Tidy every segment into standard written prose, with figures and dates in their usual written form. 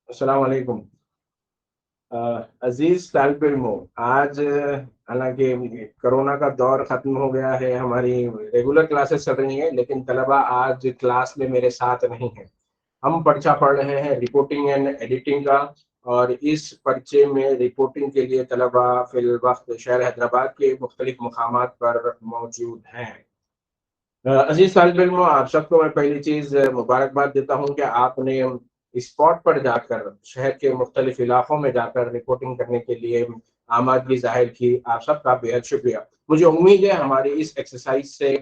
अस्सलाम वालेकुम। अजीज तालिब इल्मों, आज हालांकि कोरोना का दौर खत्म हो गया है, हमारी रेगुलर क्लासेस चल रही हैं, लेकिन तलबा आज क्लास में मेरे साथ नहीं है। हम पर्चा पढ़ रहे हैं रिपोर्टिंग एंड एडिटिंग का, और इस पर्चे में रिपोर्टिंग के लिए तलबा फिल वक्त शहर हैदराबाद के मुख्तलिफ मुकामात पर मौजूद हैं। अजीज तालिब इल्मों, आप सबको मैं पहली चीज मुबारकबाद देता हूं कि आपने स्पॉट पर जाकर शहर के मुख्तलिफ इलाकों में जाकर रिपोर्टिंग करने के लिए आमादगी जाहिर की। आप सबका बेहद शुक्रिया। मुझे उम्मीद है हमारी इस एक्सरसाइज से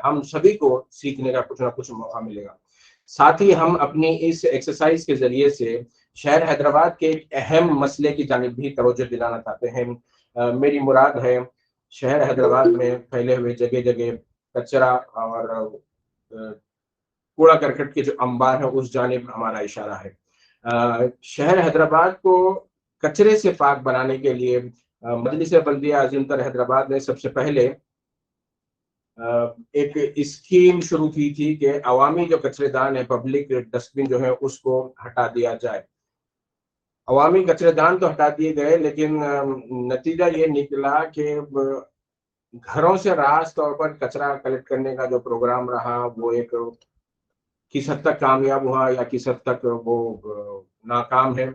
हम सभी को सीखने का कुछ ना कुछ मौका मिलेगा। साथ ही हम अपनी इस एक्सरसाइज के जरिए से शहर हैदराबाद के एक अहम मसले की जानिब भी तवज्जो दिलाना चाहते हैं। मेरी मुराद है शहर हैदराबाद में फैले हुए जगह जगह कचरा और कूड़ा करकट के जो अंबार है उस जानिब हमारा इशारा है। शहर हैदराबाद को कचरे से पाक बनाने के लिए मजलिस बल्दिया अजीमतर हैदराबाद ने सबसे पहले एक स्कीम शुरू की थी कि अवामी जो कचरेदान है, पब्लिक डस्टबिन जो है उसको हटा दिया जाए। अवामी कचरेदान तो हटा दिए गए, लेकिन नतीजा ये निकला कि घरों से रास तौर पर कचरा कलेक्ट करने का जो प्रोग्राम रहा वो एक किस हद तक कामयाब हुआ या किस हद तक वो नाकाम है।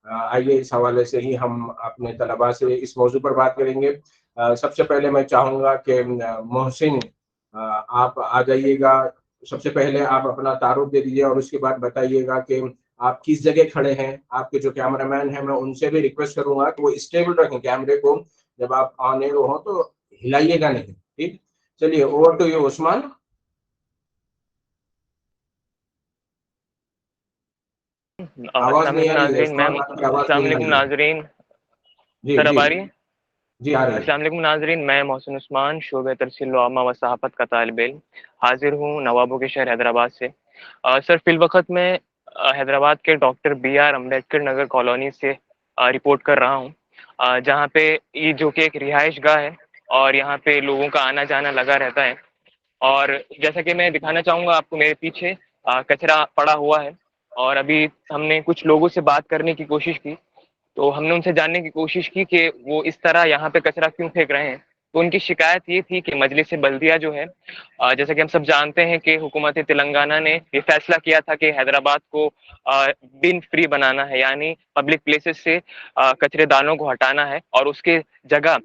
आइए इस हवाले से ही हम अपने तलबा से इस मौजू पर बात करेंगे। सबसे पहले मैं चाहूँगा कि मोहसिन, आप आ जाइएगा। सबसे पहले आप अपना तारुफ दे दीजिए और उसके बाद बताइएगा कि आप किस जगह खड़े हैं। आपके जो कैमरामैन हैं मैं उनसे भी रिक्वेस्ट करूंगा कि वो स्टेबल रखें कैमरे को, जब आप ऑन एयर हो तो हिलाइएगा नहीं। ठीक, चलिए ओवर टू यू उस्मान। आवाज अस्सलाम नहीं आ वालेकुम रही है नाजरीन, मैं उस्मान, आपकी आवाज अस्सलाम नहीं आ वालेकुम रही है। नाजरीन। जी सर जी अब आ रही है? जी, आ रही है। अस्सलाम वालेकुम नाजरीन, मैं मोहसिन उस्मान शोबे तरसील आमा व सहाफ़त का तालिब इल्म हाजिर हूँ नवाबों के शहर हैदराबाद से। सर फिल वक्त मैं हैदराबाद के doctor B.R. Ambedkar Nagar colony से रिपोर्ट कर रहा हूँ, जहाँ पे ये जो कि एक रिहाइश गाह है और यहाँ पे लोगों का आना जाना लगा रहता है। और जैसा कि मैं दिखाना चाहूँगा आपको, मेरे पीछे कचरा पड़ा हुआ है और अभी हमने कुछ लोगों से बात करने की कोशिश की, तो हमने उनसे जानने की कोशिश की कि वो इस तरह यहाँ पे कचरा क्यों फेंक रहे हैं। तो उनकी शिकायत ये थी कि मजलिस बल्दिया जो है, जैसा कि हम सब जानते हैं कि हुकूमत तेलंगाना ने ये फैसला किया था कि हैदराबाद को बिन फ्री बनाना है, यानी पब्लिक प्लेसेस से कचरेदानों को हटाना है और उसके जगह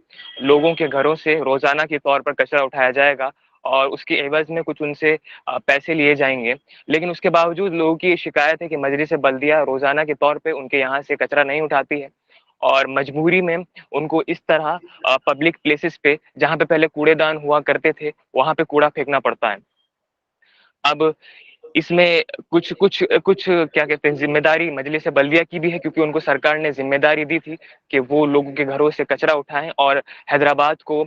लोगों के घरों से रोजाना के तौर पर कचरा उठाया जाएगा और उसके एवज में कुछ उनसे पैसे लिए जाएंगे। लेकिन उसके बावजूद लोगों की ये शिकायत है कि मजलिस बल्दिया रोजाना के तौर पे उनके यहाँ से कचरा नहीं उठाती है और मजबूरी में उनको इस तरह पब्लिक प्लेसेस पे, जहाँ पे पहले कूड़ेदान हुआ करते थे, वहां पे कूड़ा फेंकना पड़ता है। अब इसमें कुछ कुछ कुछ क्या कहते हैं, जिम्मेदारी मजलिस बल्दिया की भी है, क्योंकि उनको सरकार ने जिम्मेदारी दी थी कि वो लोगों के घरों से कचरा उठाएं और हैदराबाद को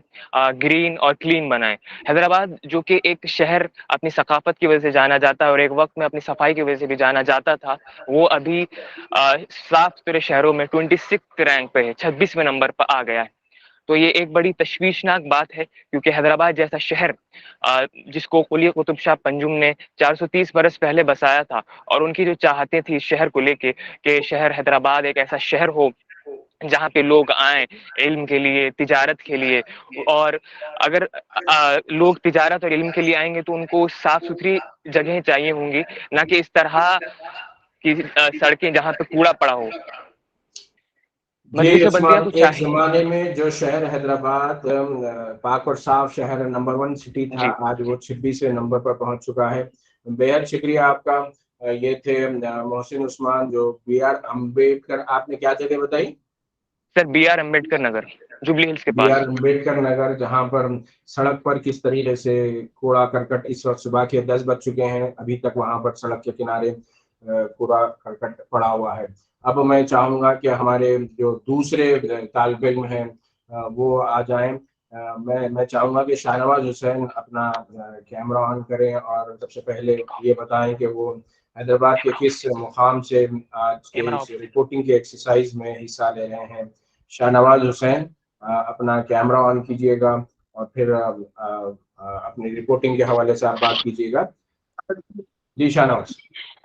ग्रीन और क्लीन बनाएं। हैदराबाद जो कि एक शहर अपनी सकाफत की वजह से जाना जाता है और एक वक्त में अपनी सफाई की वजह से भी जाना जाता था, वो अभी साफ सुथरे शहरों में 26 रैंक पे है, 26वें नंबर पर आ गया है। तो ये एक बड़ी तशवीशनाक बात है, क्योंकि हैदराबाद जैसा शहर जिसको कुली कुतुब शाह पंजुम ने 430 बरस पहले बसाया था, और उनकी जो चाहते थी इस शहर को लेके कि शहर हैदराबाद एक ऐसा शहर हो जहाँ पे लोग आए इल्म के लिए, तिजारत के लिए। और अगर लोग तिजारत और इल्म के लिए आएंगे तो उनको साफ सुथरी जगह चाहिए होंगी, ना कि इस तरह की सड़कें जहाँ पे कूड़ा पड़ा हो। ये मजलिस बल्दिया उस्मान, को एक चाहिए। जमाने में जो शहर हैदराबाद पाक और साफ शहर नंबर 1 सिटी था, जी आज वो 26वें नंबर पर पहुंच चुका है। बेहद शुक्रिया आपका। ये थे मोहसिन उस्मान, जो B.R. अम्बेडकर, आपने क्या जगह बताई? Sir, B.R. Ambedkar Nagar, jubilee hills के B.R. पास। अम्बेडकर नगर, जहां पर सड़क पर किस तरीके से कूड़ा करकट, इस वक्त सुबह के 10 बज चुके हैं, अभी तक वहां पर सड़क के किनारे कूड़ा करकट पड़ा हुआ है। अब मैं चाहूंगा कि हमारे जो दूसरे तालिब इल्म हैं वो आ जाएं। मैं चाहूंगा कि शाहनवाज हुसैन अपना कैमरा ऑन करें और सबसे पहले ये बताएं कि वो हैदराबाद के किस मुकाम से आज के कैमरा इस ऑफ। रिपोर्टिंग के एक्सरसाइज में हिस्सा ले रहे हैं। शाहनवाज हुसैन, अपना कैमरा ऑन कीजिएगा और फिर अपनी रिपोर्टिंग के हवाले से आप बात कीजिएगा। जी शाहनवाज।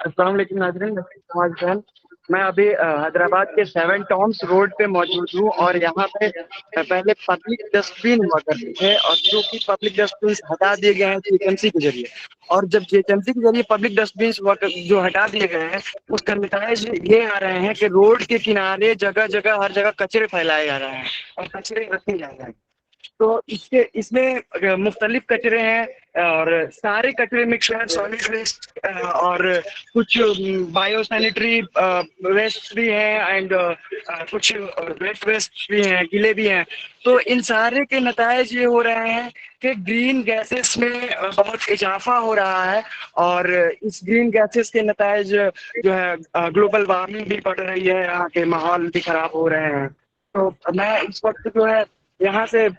अस्सलाम वालेकुम नाज़रीन, नवाज खान। मैं अभी हैदराबाद के सेवन टॉम्स रोड पे मौजूद हूँ और यहाँ पे पहले पब्लिक डस्टबिन हुआ करते थे और जो कि पब्लिक डस्टबिन हटा दिए गए हैं जेएचएमसी के जरिए। और जब जेएचएमसी के जरिए पब्लिक डस्टबिन जो हटा दिए गए हैं, उसका नतीजा ये आ रहे हैं कि रोड के किनारे जगह जगह हर जगह कचरे फैलाए जा रहे हैं और कचरे रखे जा रहे हैं। तो इसके इसमें मुख्तलिफ कचरे हैं और सारे कचरे मिक्स हैं, सॉलिड वेस्ट और कुछ बायो सैनिटरी वेस्ट भी हैं एंड कुछ वेट वेस्ट भी हैं, गीले भी हैं। तो इन सारे के नतायज ये हो रहे हैं कि ग्रीन गैसेस में बहुत इजाफा हो रहा है और इस ग्रीन गैसेस के नतायज जो है ग्लोबल वार्मिंग भी बढ़ रही है, यहाँ के माहौल भी खराब हो रहे हैं। तो मैं इस वक्त जो है यहाँ से एक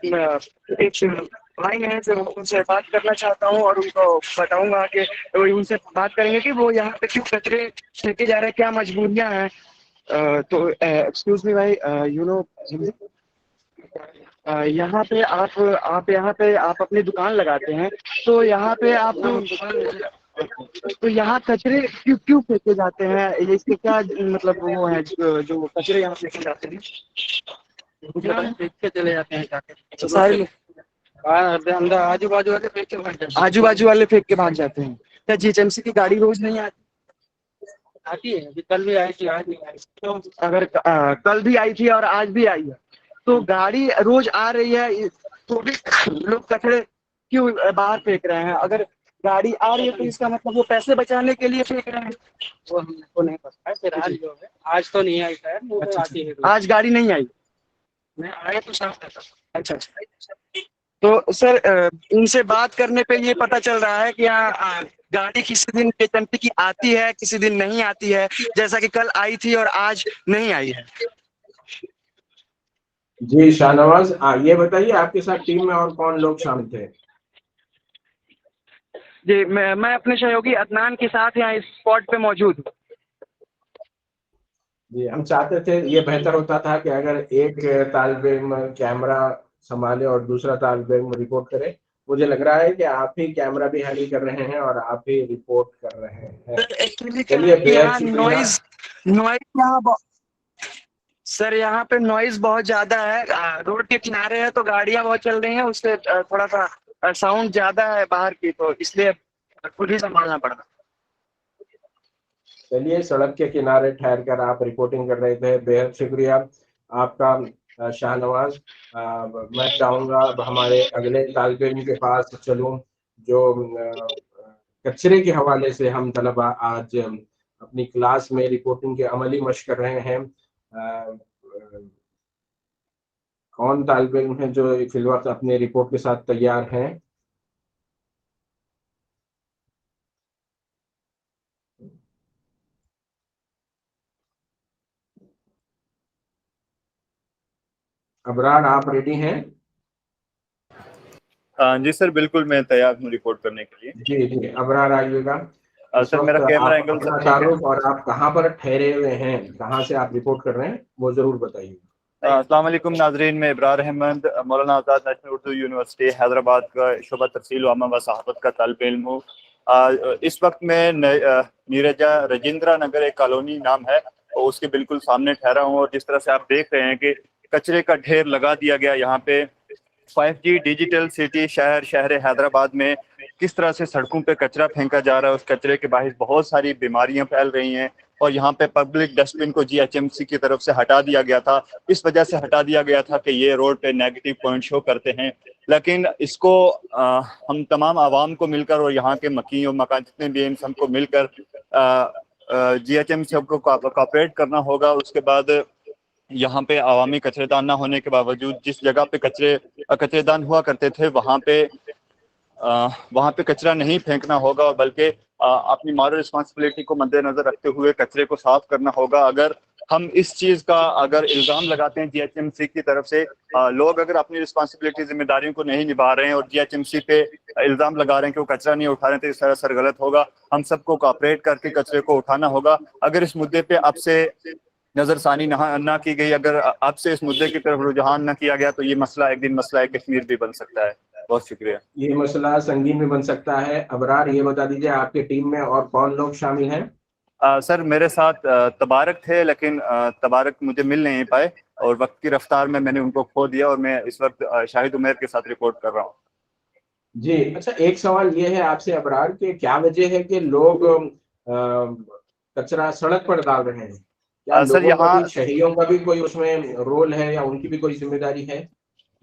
भाई हैं से उनसे बात करना चाहता हूँ और उनको बताऊंगा कि उनसे बात करेंगे कि वो यहाँ पे क्यों कचरे फेंके जा रहे हैं, क्या मजबूरियाँ हैं। तो एक्सक्यूज मी भाई, यू नो यहाँ पे आप यहाँ पे आप अपनी दुकान लगाते हैं, तो यहाँ पे आप तो यहाँ कचरे क्यों क्यों फेंके जाते हैं, ये इसके क्या मतलब वो है जो कचरे यहाँ फेंके जाते हैं? फेंक के चले जाते हैं जाके सारे लोग अंदर आजू बाजू वाले फेंक के भाग जाते हैं। आजू बाजू वाले फेंक के भाग जाते हैं। क्या जीएचएमसी की गाड़ी रोज नहीं आती? आती है, अभी कल भी आई थी, आज भी आई। तो अगर कल भी आई थी और आज भी आई है, तो गाड़ी रोज आ रही है तो भी लोग कचरे क्यों बाहर फेंक रहे हैं? अगर गाड़ी आ रही है तो इसका मतलब वो पैसे बचाने के लिए फेंक रहे हैं। वो हमको नहीं पता है, फिर आज तो नहीं आई शायद। अच्छा, आती है आज गाड़ी नहीं आई। मैं आया तो साफ था। अच्छा अच्छा। तो सर इनसे बात करने पे ये पता चल रहा है कि यहाँ गाड़ी किसी दिन जेएचएमसी की आती है, किसी दिन नहीं आती है, जैसा कि कल आई थी और आज नहीं आई है। जी शाहनवाज, ये बताइए आपके साथ टीम में और कौन लोग शामिल थे? जी मैं अपने सहयोगी अदनान के साथ यहाँ इस स्पॉट पे मौजूद हूँ। जी हम चाहते थे, ये बेहतर होता था कि अगर एक तालिब इल्म कैमरा संभाले और दूसरा तालिब इल्म रिपोर्ट करे। मुझे लग रहा है कि आप ही कैमरा भी हैंडल कर रहे हैं और आप ही रिपोर्ट कर रहे हैं। एक्चुअली चलिए, बेहद यहाँ शुक्रिया। नॉइज यहाँ सर यहाँ पे नॉइज बहुत ज्यादा है, रोड के किनारे है तो गाड़ियां बहुत चल रही हैं, उससे थोड़ा सा साउंड ज्यादा है बाहर की, तो इसलिए खुद ही संभालना पड़ रहा। चलिए, सड़क के किनारे ठहर कर आप रिपोर्टिंग कर रहे थे, बेहद शुक्रिया आपका शाहनवाज। मैं चाहूँगा अब हमारे अगले तालिब इल्म के पास चलूँ, जो कचरे के हवाले से हम तलबा आज अपनी क्लास में रिपोर्टिंग के अमली मश्क कर रहे हैं। कौन तालिब इल्म है जो फिल वक्त अपने रिपोर्ट के साथ तैयार हैं? अबरार, आप रेडी हैं? जी सर, बिल्कुल मैं तैयार हूँ रिपोर्ट करने के लिए। जी जी, अबरार आइएगा। सर मेरा कैमरा एंगल अपना सब तारुफ और आप कहाँ पर ठहरे हुए हैं, कहाँ से आप रिपोर्ट कर रहे हैं, वो जरूर बताइए। अस्सलाम वालेकुम नाजरीन, मैं इब्रार अहमद मौलाना आज़ाद नेशनल उर्दू यूनिवर्सिटी हैदराबाद का शुबा तफसील वामा व सहाफ़त का तालिब इल्म हूँ। इस वक्त मैं नीरजा रजिंद्रा नगर एक कॉलोनी नाम है और उसके बिल्कुल सामने ठहरा हूँ और जिस तरह से आप देख रहे हैं कि कचरे का ढेर लगा दिया गया यहाँ पे। 5G डिजिटल सिटी शहर हैदराबाद में किस तरह से सड़कों पे कचरा फेंका जा रहा है, उस कचरे के बाहिर बहुत सारी बीमारियां फैल रही हैं और यहाँ पे पब्लिक डस्टबिन को जीएचएमसी की तरफ से हटा दिया गया था। इस वजह से हटा दिया गया था कि ये रोड पे नेगेटिव पॉइंट शो करते हैं, लेकिन इसको हम तमाम आवाम को मिलकर और यहाँ के मकी और मकान जितने भी हैं सबको मिलकर जीएचएमसी को कॉपरेट करना होगा। उसके बाद यहाँ पे अवामी कचरेदान ना होने के बावजूद जिस जगह पे कचरेदान हुआ करते थे वहाँ पे कचरा नहीं फेंकना होगा और बल्कि अपनी मॉरल रिस्पॉन्सिबिलिटी को मद्देनजर रखते हुए कचरे को साफ करना होगा। अगर हम इस चीज का अगर इल्जाम लगाते हैं जीएचएमसी की तरफ से, लोग अगर अपनी रिस्पॉन्सिबिलिटी जिम्मेदारियों को नहीं निभा रहे हैं और जीएचएमसी पे इल्जाम लगा रहे हैं कि वो कचरा नहीं उठा रहे हैं, तो इस सरासर गलत होगा। हम सबको कोऑपरेट करके कचरे को उठाना होगा। अगर इस मुद्दे पे अब से नजरसानी ना की गई, अगर अब से इस मुद्दे की तरफ रुझान न किया गया, तो ये मसला एक दिन मसला कश्मीर भी बन सकता है। बहुत शुक्रिया। ये मसला संगीन भी बन सकता है। अबरार, ये बता दीजिए आपके टीम में और कौन लोग शामिल हैं? सर मेरे साथ तबारक थे, लेकिन तबारक मुझे मिल नहीं पाए और वक्त की रफ्तार में मैंने उनको खो दिया और मैं इस वक्त शाहिद उमैर के साथ रिपोर्ट कर रहा हूँ। जी अच्छा, एक सवाल ये है आपसे अबरार के, क्या वजह है कि लोग कचरा सड़क पर डाल रहे हैं? क्या सर लोगों का यहाँ भी, शहरियों का भी कोई उसमें रोल है या उनकी भी कोई जिम्मेदारी है?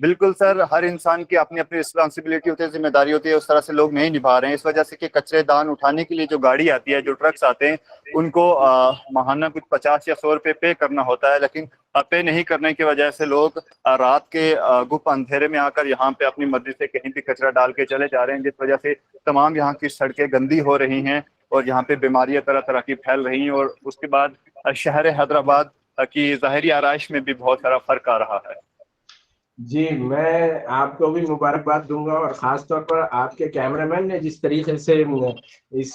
बिल्कुल सर, हर इंसान की अपनी अपनी रिस्पॉन्सिबिलिटी होती है, जिम्मेदारी होती है, उस तरह से लोग नहीं निभा रहे हैं। इस वजह से कि कचरे दान उठाने के लिए जो गाड़ी आती है, जो ट्रक्स आते हैं, उनको माहाना कुछ 50 या 100 रुपये पे करना होता है, लेकिन पे नहीं करने की वजह से लोग रात के गुप अंधेरे में आकर यहाँ पे अपनी मर्जी से कहीं भी कचरा डाल के चले जा रहे हैं, जिस वजह से तमाम यहाँ की सड़कें गंदी हो रही हैं और यहाँ पे बीमारियां तरह तरह की फैल रही हैं। और उसके बाद शहर हैदराबाद की ज़ाहिरी आराइश में भी बहुत सारा फर्क आ रहा है। जी, मैं आपको भी मुबारकबाद दूंगा और ख़ास तौर पर आपके कैमरामैन ने जिस तरीके से इस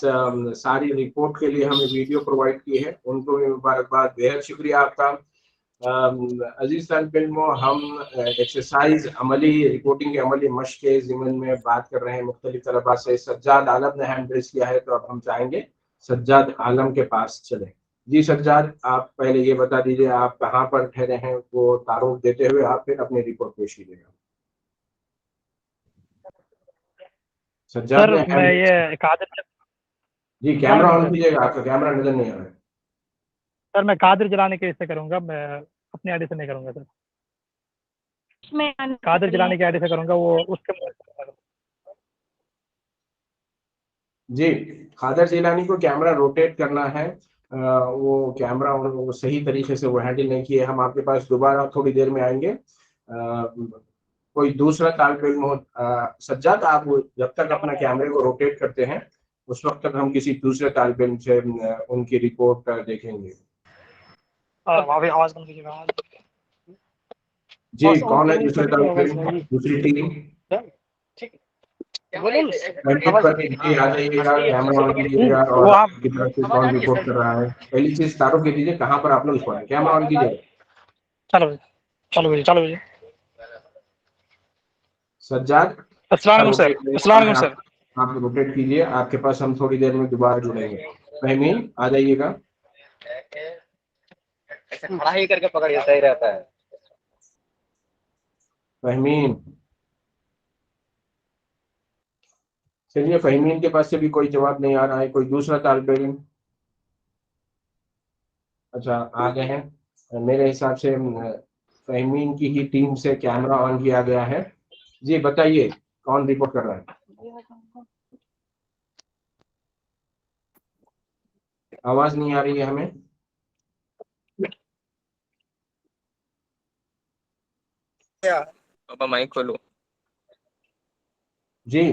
सारी रिपोर्ट के लिए हमें वीडियो प्रोवाइड की है, उनको भी मुबारकबाद, बेहद शुक्रिया आपका। अजीज फिल्मों, हम एक्सरसाइज अमली रिपोर्टिंग के अमली मश्क के ज़िमन में बात कर रहे हैं मुख्तलिफ तलबा से। सज्जाद आलम ने हैंड रेस किया है, तो अब हम चाहेंगे सज्जाद आलम के पास चले। जी सज्जाद, आप पहले ये बता दीजिए आप कहाँ पर ठहरे हैं, वो तारुफ देते हुए आप फिर अपनी रिपोर्ट पेश कीजिएगा। सज्जाद सर ने मैं हैंड रेस किया। ये कादिर जी अस्सलाम कैमरा वालेकुम ऑन सर। कीजिएगा, आपका कैमरा नजर नहीं आ रहा है। सर मैं कादिर जलाने के इससे करूँगा, मैं अपने आईडी से नहीं करूँगा सर। कादिर जलाने की आईडी से करूँगा, वो उसके जी, खादर जिलानी को कैमरा रोटेट करना है। वो कैमरा वो सही तरीके से वो हैंडल नहीं किए। हम आपके पास दोबारा थोड़ी देर में आएंगे। कोई दूसरा तालिब इल्म हो, सज्जाद, आप जब तक अपना कैमरे को रोटेट करते हैं उस वक्त तक हम किसी दूसरे तालिब इल्म से उनकी रिपोर्ट देखेंगे। वहाँ पे आवाज़ बंद कीजिएगा। जी, कौन है दूसरे तालिब इल्म, दूसरी टीम? जी आ जाइएगा, कैमरा ऑन कीजिएगा और आपकी तरफ से कौन रिपोर्ट कर रहा है। पहली चीज तारुफ दे दीजिए, कहाँ पर आप लोग इस पर कैमरा ऑन कीजिएगा। चलो चलो चलो जी। सज्जाद, अस्सलाम वालेकुम सर। अस्सलाम वालेकुम सर। आप रोटेट कीजिए, आपके पास हम थोड़ी देर में दोबारा जुड़ेंगे। फहमीन आ जाइएगा। खड़ा ही करके पकड़िए, सही रहता है। फहमीन, चलिए, फहमीन के पास से भी कोई जवाब नहीं आ रहा है। कोई दूसरा तालिब इल्म? अच्छा, आ गए हैं। मेरे हिसाब से फहमीन की ही टीम से कैमरा ऑन किया गया है। जी बताइए, कौन रिपोर्ट कर रहा है? आवाज नहीं आ रही है हमें। बाबा माइक खोलो। जी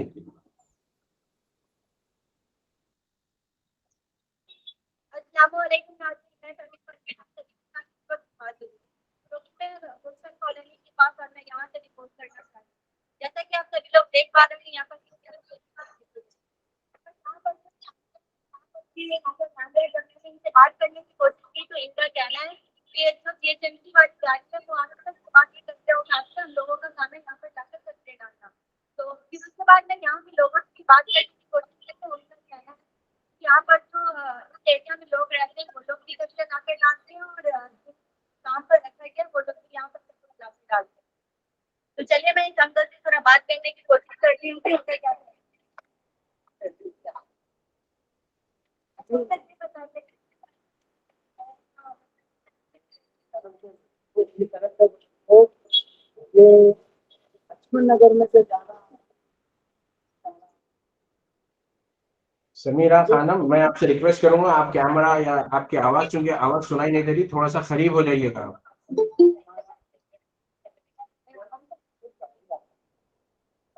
कॉलोनी के पास और मैं यहाँ से रिपोर्ट करना चाहती हूँ। जैसा कि आप सभी लोग देख पा रहे हैं, यहाँ पर से बात करने की कोशिश की तो इनका कहना है कि जो जीएचएमसी वाली गाड़ी है वो आने तक बाकी कचरे उठाते हैं, लोगों का काम है यहाँ पर जाकर कचरे डालना। तो फिर उसके बाद में यहाँ के लोगों की बात करने की कोशिश की तो उनका कहना है कि यहाँ पर जो एरिया में लोग रहते हैं वो लोग भी कचरे लाकर डालते हैं और काम पर रखा गया वो लोग भी यहाँ पर कचरे लाकर डालते हैं। तो चलिए मैं इस अंकल से थोड़ा बात करने की कोशिश करती हूँ कि उनसे क्या लक्ष्मण नगर में से जाना। समीरा खानम, मैं आपसे रिक्वेस्ट करूंगा, आप कैमरा या आपकी आवाज, चूंकि आवाज सुनाई नहीं दे रही, थोड़ा सा करीब हो जाइएगा।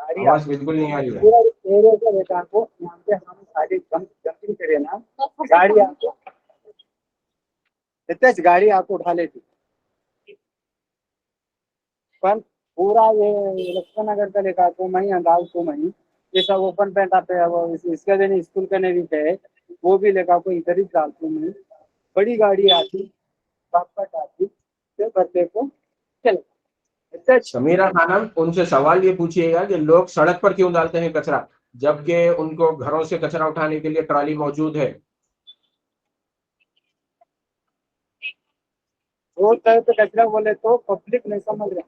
आवाज बिल्कुल नहीं आ रही है। यहाँ पे हम सारी जंपिंग करें ना, गाड़ी आपको इतने गाड़ी आपको उठा लेती, पर पूरा ये लक्ष्मण नगर का लेकर को मही अंदाज को मही ये सब ओपन पेंट आते हैं। वो इसके दिन स्कूल का नहीं है, वो भी लेकर को इधर ही डालती हूँ। बड़ी गाड़ी आती, बाप आती, फिर बच्चे को चल समीरा खानम, उनसे सवाल ये पूछिएगा कि लोग सड़क पर क्यों डालते हैं कचरा, जबकि उनको घरों से कचरा उठाने के लिए ट्रॉली मौजूद है। रोड साइड पे कचरा बोले तो पब्लिक नहीं समझ रहे,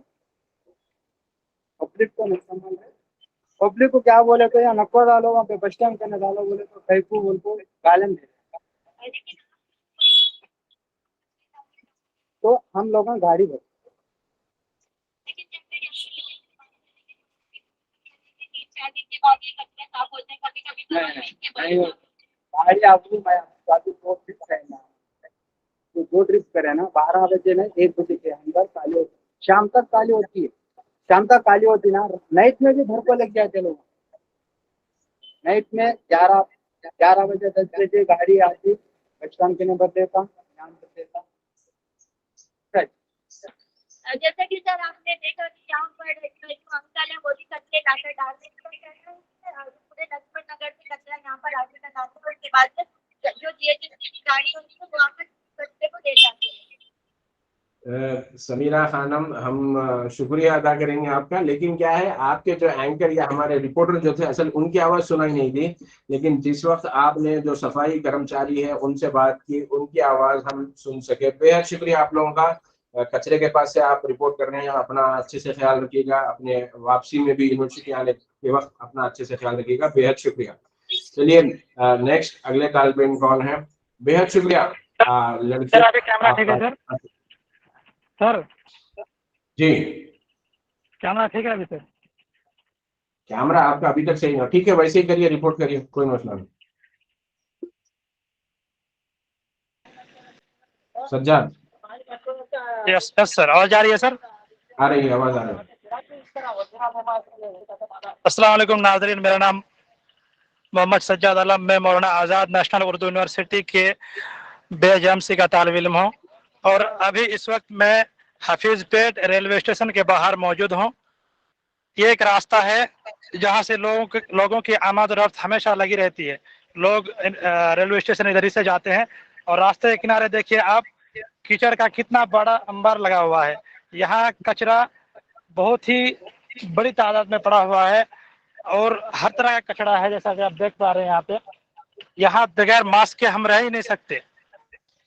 पब्लिक को नहीं समझ रहे। पब्लिक को क्या बोले तो यहाँ नक्को डालो, वहाँ पे बस स्टैंड करने डालो बोले तो कैफू बोल को गालन दे। तो हम लोग गाड़ी भर गाड़ी आपको दो ट्रिप करना, तो 2 ट्रिप करे ना, 12 बजे ना 1 बजे के अंदर काली होती, शाम तक काली होती है, शाम तक काली होती ना। नाइट में भी घर को लग जाते लोग, नाइट में 11 बजे 10 बजे गाड़ी आती, बचपन के नंबर देता, ध्यान देता। जैसा कि सर आपने देखा कि यहाँ पर जो अंकल है वो भी कचरे लाकर डालने पूरे लक्ष्मण नगर से कचरा यहाँ पर आके लगाते हैं, उसके बाद जो जीएचएमसी की गाड़ी होती है वो आकर कचरे को दे जाती है। समीरा खानम, हम शुक्रिया अदा करेंगे आपका, लेकिन क्या है, आपके जो एंकर या हमारे रिपोर्टर जो थे, असल उनकी आवाज सुनाई नहीं दी, लेकिन जिस वक्त आपने जो सफाई कर्मचारी है उनसे बात की, उनकी आवाज हम सुन सके। बेहद शुक्रिया आप लोगों का। कचरे के पास से आप रिपोर्ट कर रहे हैं, अपना अच्छे से ख्याल रखिएगा, अपने वापसी में भी यूनिवर्सिटी आने के वक्त अपना अच्छे से ख्याल रखिएगा। बेहद शुक्रिया। चलिए नेक्स्ट अगले कॉल पे कौन है? बेहद शुक्रिया लड़के। कैमरा ठीक है सर? सर जी कैमरा ठीक है अभी सर? कैमरा आपका अभी तक सही है, ठीक है, वैसे ही करिए, रिपोर्ट करिए, कोई मसला नहीं। सज्जाद, यस यस सर, आवाज आ रही है सर? आ रही है, आवाज आ रही है। अस्सलाम वालेकुम नाज़रीन, मेरा नाम मोहम्मद सज्जाद आलम, मैं मौलाना आज़ाद नेशनल उर्दू यूनिवर्सिटी के BA-JMC का तालिब इल्म हूँ और अभी इस वक्त मैं हफीज़पेट रेलवे स्टेशन के बाहर मौजूद हूँ। ये एक रास्ता है जहाँ से लोगों की आमद और रफ्त हमेशा लगी रहती है। लोग रेलवे स्टेशन इधर ही से जाते हैं और रास्ते के किनारे देखिए आप, कीचड़ का कितना बड़ा अंबार लगा हुआ है। यहाँ कचरा बहुत ही बड़ी तादाद में पड़ा हुआ है और हर तरह का कचरा है, जैसा कि आप देख पा रहे हैं यहाँ पे। यहाँ बगैर मास्क के हम रह ही नहीं सकते,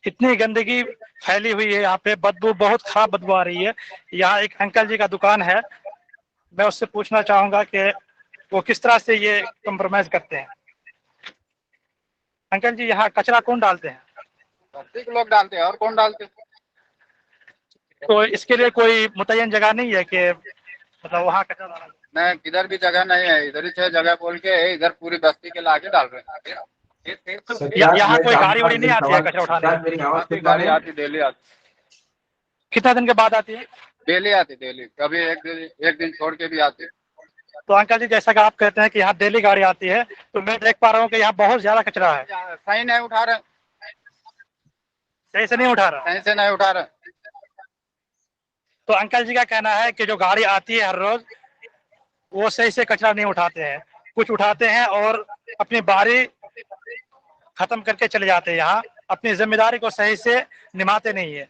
इतनी गंदगी फैली हुई है यहाँ पे, बदबू, बहुत खराब बदबू आ रही है। यहाँ एक अंकल जी का दुकान है, मैं उससे पूछना चाहूंगा कि वो किस तरह से ये कम्प्रोमाइज करते हैं। अंकल जी, यहाँ कचरा कौन डालते हैं? लोग डालते हैं, और कौन डालते हैं? तो इसके लिए कोई मुतय्यन जगह नहीं है कि मतलब वहाँ कचरा डालना? नहीं, किधर भी जगह नहीं है, इधर ही 6 जगह बोल के इधर पूरी बस्ती के लाके डाल रहे हैं। यहाँ कोई गाड़ी वाड़ी नहीं आती है कचरा उठाने? मेरी आवाज आती गाड़ी आती, डेली आती। कितना दिन के बाद आती है? डेली आती, डेली, कभी एक दिन छोड़ के भी आती। तो अंकल जी, जैसा कि आप कहते हैं कि यहाँ डेली गाड़ी आती है, तो मैं देख पा रहा हूँ कि यहाँ बहुत ज्यादा कचरा है। सही नहीं उठा रहे, सही से नहीं उठा रहा? सही से नहीं उठा रहे। तो अंकल जी का कहना है कि जो गाड़ी आती है हर रोज, वो सही से कचरा नहीं उठाते हैं, कुछ उठाते हैं और अपनी बारी खत्म करके चले जाते हैं। यहाँ अपनी जिम्मेदारी को सही से निभाते नहीं है।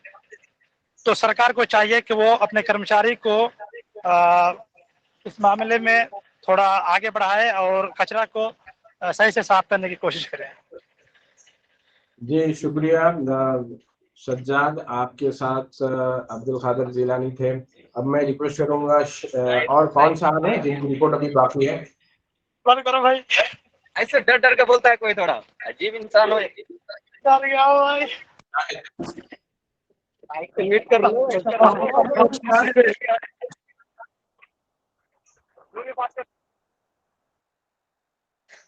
तो सरकार को चाहिए कि वो अपने कर्मचारी को इस मामले में थोड़ा आगे बढ़ाए और कचरा को सही से साफ करने की कोशिश करें। जी शुक्रिया सज्जाद, आपके साथ अब्दुल कादिर जिलानी थे। अब मैं रिक्वेस्ट करूंगा और कौन साहब है जिनकी रिपोर्ट अभी बाकी है? करो भाई, ऐसे डर डर के बोलता है कोई, थोड़ा अजीब इंसान हो। डर गया हो भाई, मीट कर लो।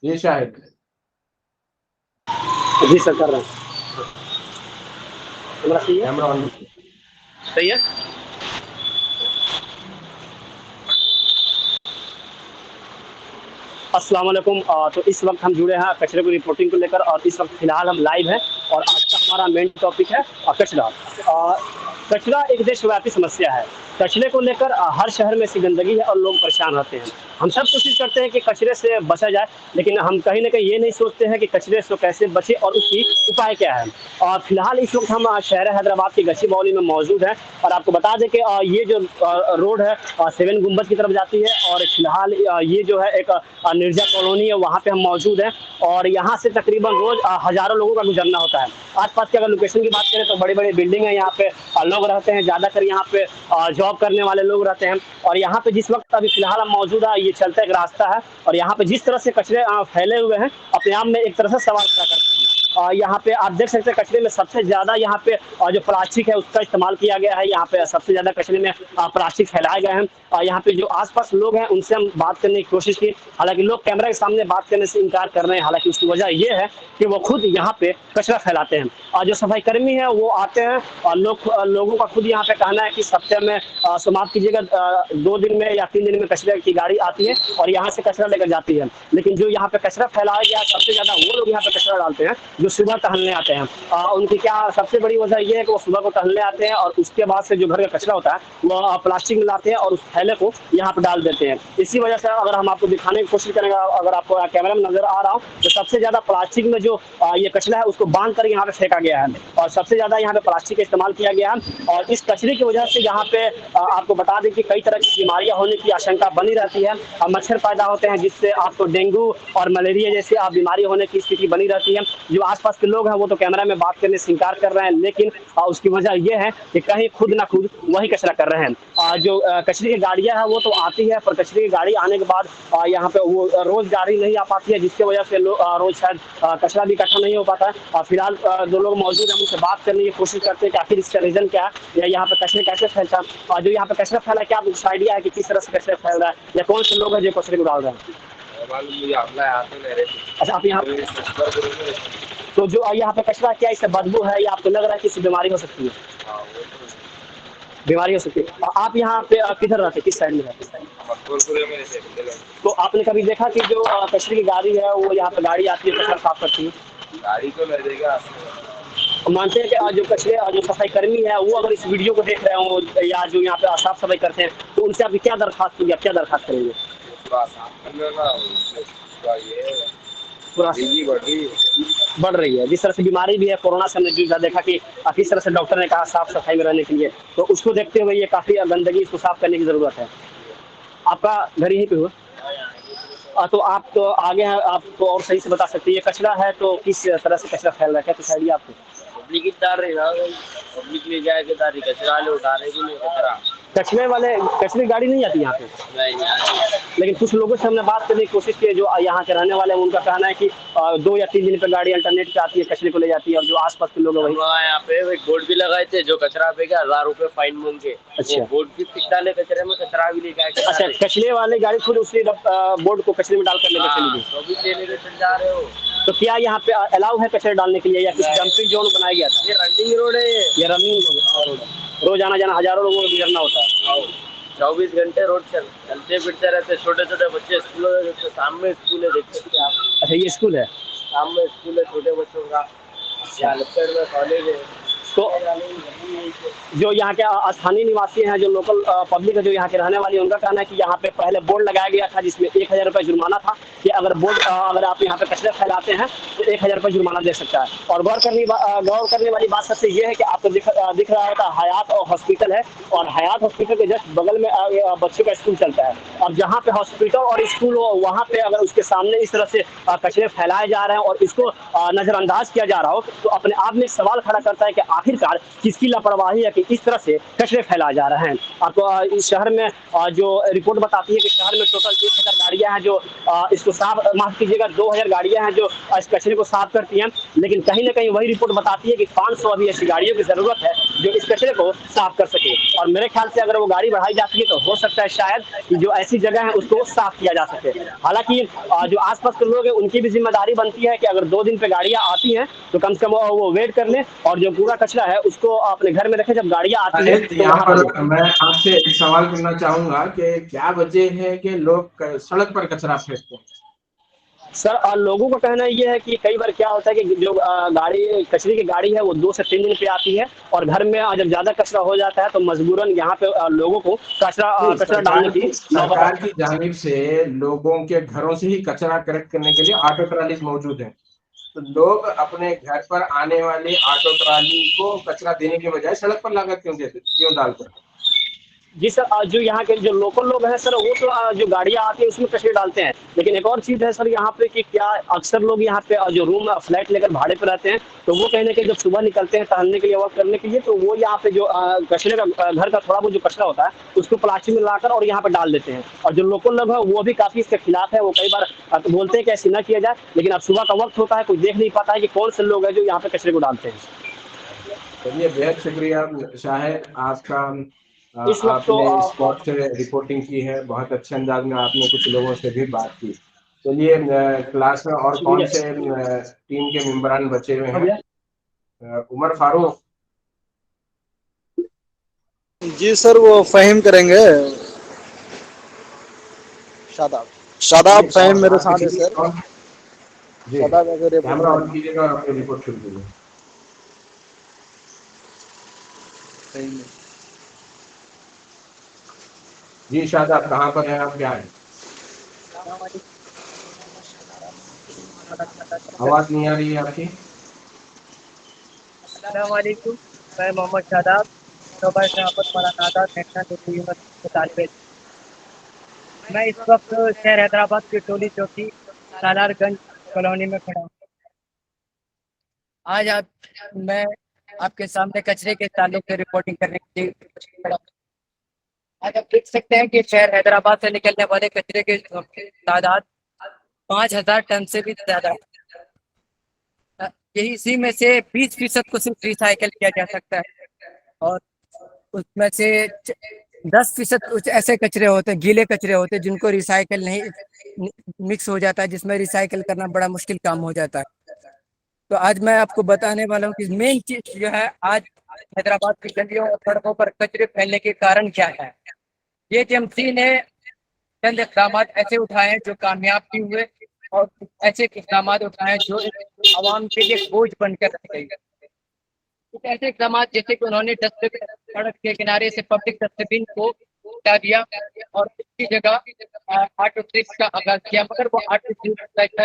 ये शायद जी सर कर रहे हैं। कैमरा ऑन सही है। अस्सलाम वालेकुम। तो इस वक्त हम जुड़े हैं कचरे को रिपोर्टिंग को लेकर और इस वक्त फिलहाल हम लाइव हैं और आज का हमारा मेन टॉपिक है कचरा। कचरा एक देशव्यापी समस्या है। कचरे को लेकर हर शहर में ऐसी गंदगी है और लोग परेशान रहते हैं। हम सब कोशिश करते हैं कि कचरे से बचा जाए, लेकिन हम कहीं न कहीं ये नहीं सोचते हैं कि कचरे से कैसे बचें और उसकी उपाय क्या है। और फिलहाल इस वक्त हम शहर हैदराबाद के गच्चीबौली में मौजूद हैं और आपको बता दें कि ये जो रोड है सेवन गुम्बद की तरफ जाती है और फिलहाल ये जो है एक निर्जा कॉलोनी है, वहाँ पे हम मौजूद हैं और यहाँ से तकरीबन रोज हजारों लोगों का गुजरना होता है। आसपास की अगर लोकेशन की बात करें तो बड़ी बड़ी बिल्डिंग है, यहाँ पे लोग रहते हैं, ज़्यादातर यहाँ पे जॉब करने वाले लोग रहते हैं। और यहाँ पे जिस वक्त अभी फिलहाल हम मौजूद है, ये चलता एक रास्ता है और यहाँ पे जिस तरह से कचरे फैले हुए हैं, अपने आप में एक तरह से सवाल खड़ा करते हैं। यहाँ पे आप देख सकते हैं कचरे में सबसे ज्यादा यहाँ पे जो प्लास्टिक है उसका इस्तेमाल किया गया है। यहाँ पे सबसे ज्यादा कचरे में प्लास्टिक फैलाए गए हैं। यहाँ पे जो आसपास लोग हैं उनसे हम बात करने की कोशिश की, हालांकि लोग कैमरा के सामने बात करने से इनकार कर रहे हैं। हालांकि उसकी वजह ये है कि वो खुद यहाँ पे कचरा फैलाते हैं और जो सफाई कर्मी है वो आते हैं और लोगों का खुद यहाँ पे कहना है कि सप्ताह में समाप्त कीजिएगा 2 दिन में या 3 दिन में कचरे की गाड़ी आती है और यहाँ से कचरा लेकर जाती है। लेकिन जो यहाँ पे कचरा फैलाया गया सबसे ज्यादा वो लोग यहाँ पे कचरा डालते हैं जो सुबह टहलने आते हैं। उनकी क्या सबसे बड़ी वजह ये है कि वो सुबह को टहलने आते हैं और उसके बाद से जो घर का कचरा होता है वो प्लास्टिक में लाते हैं और उस थैले को यहाँ पे डाल देते हैं। इसी वजह से अगर हम आपको दिखाने की कोशिश करेंगे, अगर आपको कैमरा में नजर आ रहा हो तो सबसे ज्यादा प्लास्टिक में जो ये कचरा है उसको बांध कर यहाँ पे फेंका गया है और सबसे ज्यादा यहाँ पे प्लास्टिक का इस्तेमाल किया गया है। और इस कचरे की वजह से यहाँ पे आपको बता दें कि कई तरह की बीमारियां होने की आशंका बनी रहती है। मच्छर पैदा होते हैं जिससे आपको डेंगू और मलेरिया जैसी बीमारी होने की स्थिति बनी रहती है। जो आसपास के लोग हैं वो तो कैमरा में बात करने से इंकार कर रहे हैं, लेकिन उसकी वजह यह है कि कहीं खुद ना खुद वही कचरा कर रहे हैं। जो कचरे की गाड़ियां हैं वो तो आती है, पर कचरे की गाड़ी आने के बाद यहाँ पे वो रोज गाड़ी नहीं आ पाती है, जिसकी वजह से रोज शायद कचरा भी इकट्ठा नहीं हो पाता है। फिलहाल जो लोग मौजूद हैं उनसे बात करने की कोशिश करते हैं कि आखिर इसका रीजन क्या है या यहाँ पे कचरे कैसे फैलता है और जो यहाँ पे कचरा फैला, क्या आपको आइडिया है कि किस तरह से कचरा फैल रहा है या कौन से लोग हैं जो कचरे को डाल रहे हैं? अच्छा, आप यहाँ तो जो यहाँ पे कचरा क्या इससे बदबू है या आपको लग रहा है कि इससे बीमारी हो सकती है? बीमारी हो सकती है। आप यहाँ पे किधर रहते, किस साइड में रहते? तो आपने कभी देखा कि जो कचरे की गाड़ी है वो यहाँ पे गाड़ी आती है कचरा साफ करती है? गाड़ी तो लगेगा। मानते हैं कि जो कचरे जो सफाई कर्मी है वो अगर इस वीडियो को देख रहे हो या जो यहाँ पे साफ सफाई करते हैं तो उनसे आप क्या दरखास्त होगी, आप क्या दरखास्त करेंगे? बढ़ रही है जिस तरह से बीमारी भी है, कोरोना से हमने देखा कि किस तरह से डॉक्टर ने कहा साफ सफाई में रहने के लिए, तो उसको देखते हुए ये काफी गंदगी इसको साफ करने की जरूरत है। आपका घर यहीं पे हुआ तो आप तो आगे हैं, आपको और सही से बता सकते हैं ये कचरा है तो किस तरह से कचरा फैल रहा है, क्या कुछ आइडिया आपको? पब्लिक पब्लिक ले जाएगी कचरा ले उठा रहे नहीं कचरा, कचरे गाड़ी नहीं आती यहाँ पे नहीं। लेकिन कुछ लोगों से हमने बात करने की कोशिश की जो यहाँ के रहने वाले हैं, उनका कहना है कि 2 या 3 दिन पे गाड़ी अल्टरनेट पे आती है, कचरे को ले जाती है और जो आसपास के लोग हैं वही यहाँ पे एक बोर्ड भी लगाए थे जो कचरा फेंके 1000 रुपए फाइन मांग के। अच्छा, बोर्ड भी डाले कचरे में, कचरा भी ले जाए। अच्छा, कचरे वाले गाड़ी खुद उसी बोर्ड को कचरे में डाल कर लेकर चली गई, तो भी लेने के चल जा रहे हो। तो क्या यहाँ पे अलाउ है कचरे डालने के लिए या कुछ डंपिंग जोन बनाया गया था? ये रनिंग रोड है, ये रनिंग रोड, रोज आना जाना हजारों लोगों को गुजरना होता है। 24 घंटे रोड चलते फिरते रहते, छोटे छोटे बच्चे स्कूल सामने स्कूल है, देखते हैं आप। अच्छा, ये स्कूल है, सामने स्कूल है छोटे बच्चों का, में कॉलेज है। तो जो यहाँ के स्थानीय निवासी हैं, जो लोकल पब्लिक है, जो यहाँ के रहने वाली है, उनका कहना है कि यहाँ पे पहले बोर्ड लगाया गया था जिसमें 1000 रुपये जुर्माना था कि अगर अगर आप यहाँ पे कचरे फैलाते हैं तो 1000 रुपये जुर्माना दे सकता है। और गौर करने वाली बात सबसे ये है कि आपको दिख रहा होता है हयात और हॉस्पिटल है और हयात हॉस्पिटल के जस्ट बगल में बच्चों का स्कूल चलता है और जहाँ पे हॉस्पिटल और स्कूल हो वहाँ पे अगर उसके सामने इस तरह से कचरे फैलाए जा रहे हैं और इसको नजरअंदाज किया जा रहा हो तो अपने आप में सवाल खड़ा करता है कि आखिरकार किसकी लापरवाही है कि इस तरह से कचरे फैलाए जा रहे हैं। आपको इस शहर में जो रिपोर्ट बताती है कि शहर में टोटल 1000 गाड़ियां हैं जो इसको माफ कीजिएगा 2000 गाड़ियां हैं जो इस कचरे को साफ करती हैं, लेकिन कहीं ना कहीं वही रिपोर्ट बताती है कि 500 अभी ऐसी गाड़ियों की जरूरत है जो इस कचरे को साफ कर सके। और मेरे ख्याल से अगर वो गाड़ी बढ़ाई जाती है तो हो सकता है शायद कि जो ऐसी जगह है उसको साफ किया जा सके। हालांकि जो आसपास के लोग हैं उनकी भी जिम्मेदारी बनती है कि अगर 2 दिन पे गाड़ियां आती हैं तो कम से कम वो वेट कर लें और जो पूरा कचरा है उसको अपने घर में रखें, जब गाड़ियां आती है। यहाँ पर मैं आपसे एक सवाल करना चाहूंगा कि क्या वजह है कि लोग सड़क पर कचरा फेंकते हैं? सर लोगों का कहना ये है कि कई बार क्या होता है कि जो गाड़ी कचरे की गाड़ी है वो 2 से 3 दिन पे आती है, और घर में जब ज्यादा कचरा हो जाता है तो मजबूरन यहाँ पे लोगों को नहीं, कचरा डालने की नौबत सरकार की जानिब से लोगों के घरों से ही कचरा कलेक्ट करने के लिए ऑटो ट्रालीज मौजूद हैं। तो लोग अपने घर पर आने वाले ऑटो ट्राली को कचरा देने के बजाय सड़क पर लाकर क्यों डालते हैं? जी सर, जो यहाँ के जो लोकल लोग हैं सर, वो तो जो गाड़ियाँ आती है उसमें कचरे डालते हैं, लेकिन एक और चीज़ है सर यहाँ पे कि क्या अक्सर लोग यहाँ पे जो रूम फ्लैट लेकर भाड़े पे रहते हैं, तो वो कहीं ना कहीं जब सुबह निकलते हैं टहलने के लिए, वॉक करने के लिए, तो वो यहाँ पे जो कचरे का घर का थोड़ा बहुत जो कचरा होता है उसको प्लास्टिक में लाकर और यहाँ पे डाल देते हैं। और जो लोकल लोग हैं वो भी काफ़ी इसके खिलाफ है, वो कई बार तो बोलते हैं कि ऐसे ना किया जाए, लेकिन अब सुबह का वक्त होता है, कोई देख नहीं पाता है कि कौन से लोग हैं जो यहाँ पे कचरे को डालते हैं। चलिए, बेहद शुक्रिया शाहिद आपका। इस वक्त तो आपने स्पॉट से रिपोर्टिंग की है, बहुत अच्छे अंदाज में आपने कुछ लोगों से भी बात की। चलिए, क्लास में और कौन से टीम के मेंबरान बचे हुए हैं? उमर फारूक। जी सर, वो फहीम करेंगे। शादाब शादाब फहीम मेरे साथ है सर। जी, शादाब अगर कैमरा ऑन कीजिएगा और अपनी रिपोर्ट शुरू कीजिए। जी शादाब, कहाँ पर हैं आप, क्या है? आवाज नहीं आ रही है आपकी। अस्सलामुअलैकुम, मैं मोहम्मद शादाब, शोबा शहाबत मौलाना आज़ाद नेशनल उर्दू यूनिवर्सिटी के तालिब इल्म। मैं इस वक्त शहर हैदराबाद की टोली चौकी सालारगंज कॉलोनी में खड़ा हूँ। आज मैं आपके सामने कचरे के ताल्लुक से रिपोर्टिंग करने के लिए खड़ा हूँ। आज आप देख सकते हैं कि शहर हैदराबाद से निकलने वाले कचरे की तादाद 5000 टन से भी ज्यादा है। यही इसी में से 20% को सिर्फ रिसाइकल किया जा सकता है, और उसमें से 10% कुछ ऐसे कचरे होते हैं, गीले कचरे होते हैं, जिनको रिसाइकल नहीं मिक्स हो जाता है, जिसमें रिसाइकल करना बड़ा मुश्किल काम हो जाता है। तो आज मैं आपको बताने वाला हूँ कि मेन चीज जो है, आज हैदराबाद की गलियों और सड़कों पर कचरे फैलने के कारण क्या है। ये टीएमसी ने चंद इकदाम ऐसे उठाए हैं जो कामयाब भी हुए, और ऐसे इकदाम उठाए जो आवाम के लिए बोझ बनकर रह गई। कुछ ऐसे इकदाम जैसे कि उन्होंने डस्टबिन सड़क के किनारे से पब्लिक डस्टबिन को हटा दिया और इसकी जगह ऑटो ट्रिप का आगाज किया, मगर वो ऑटो ट्रिप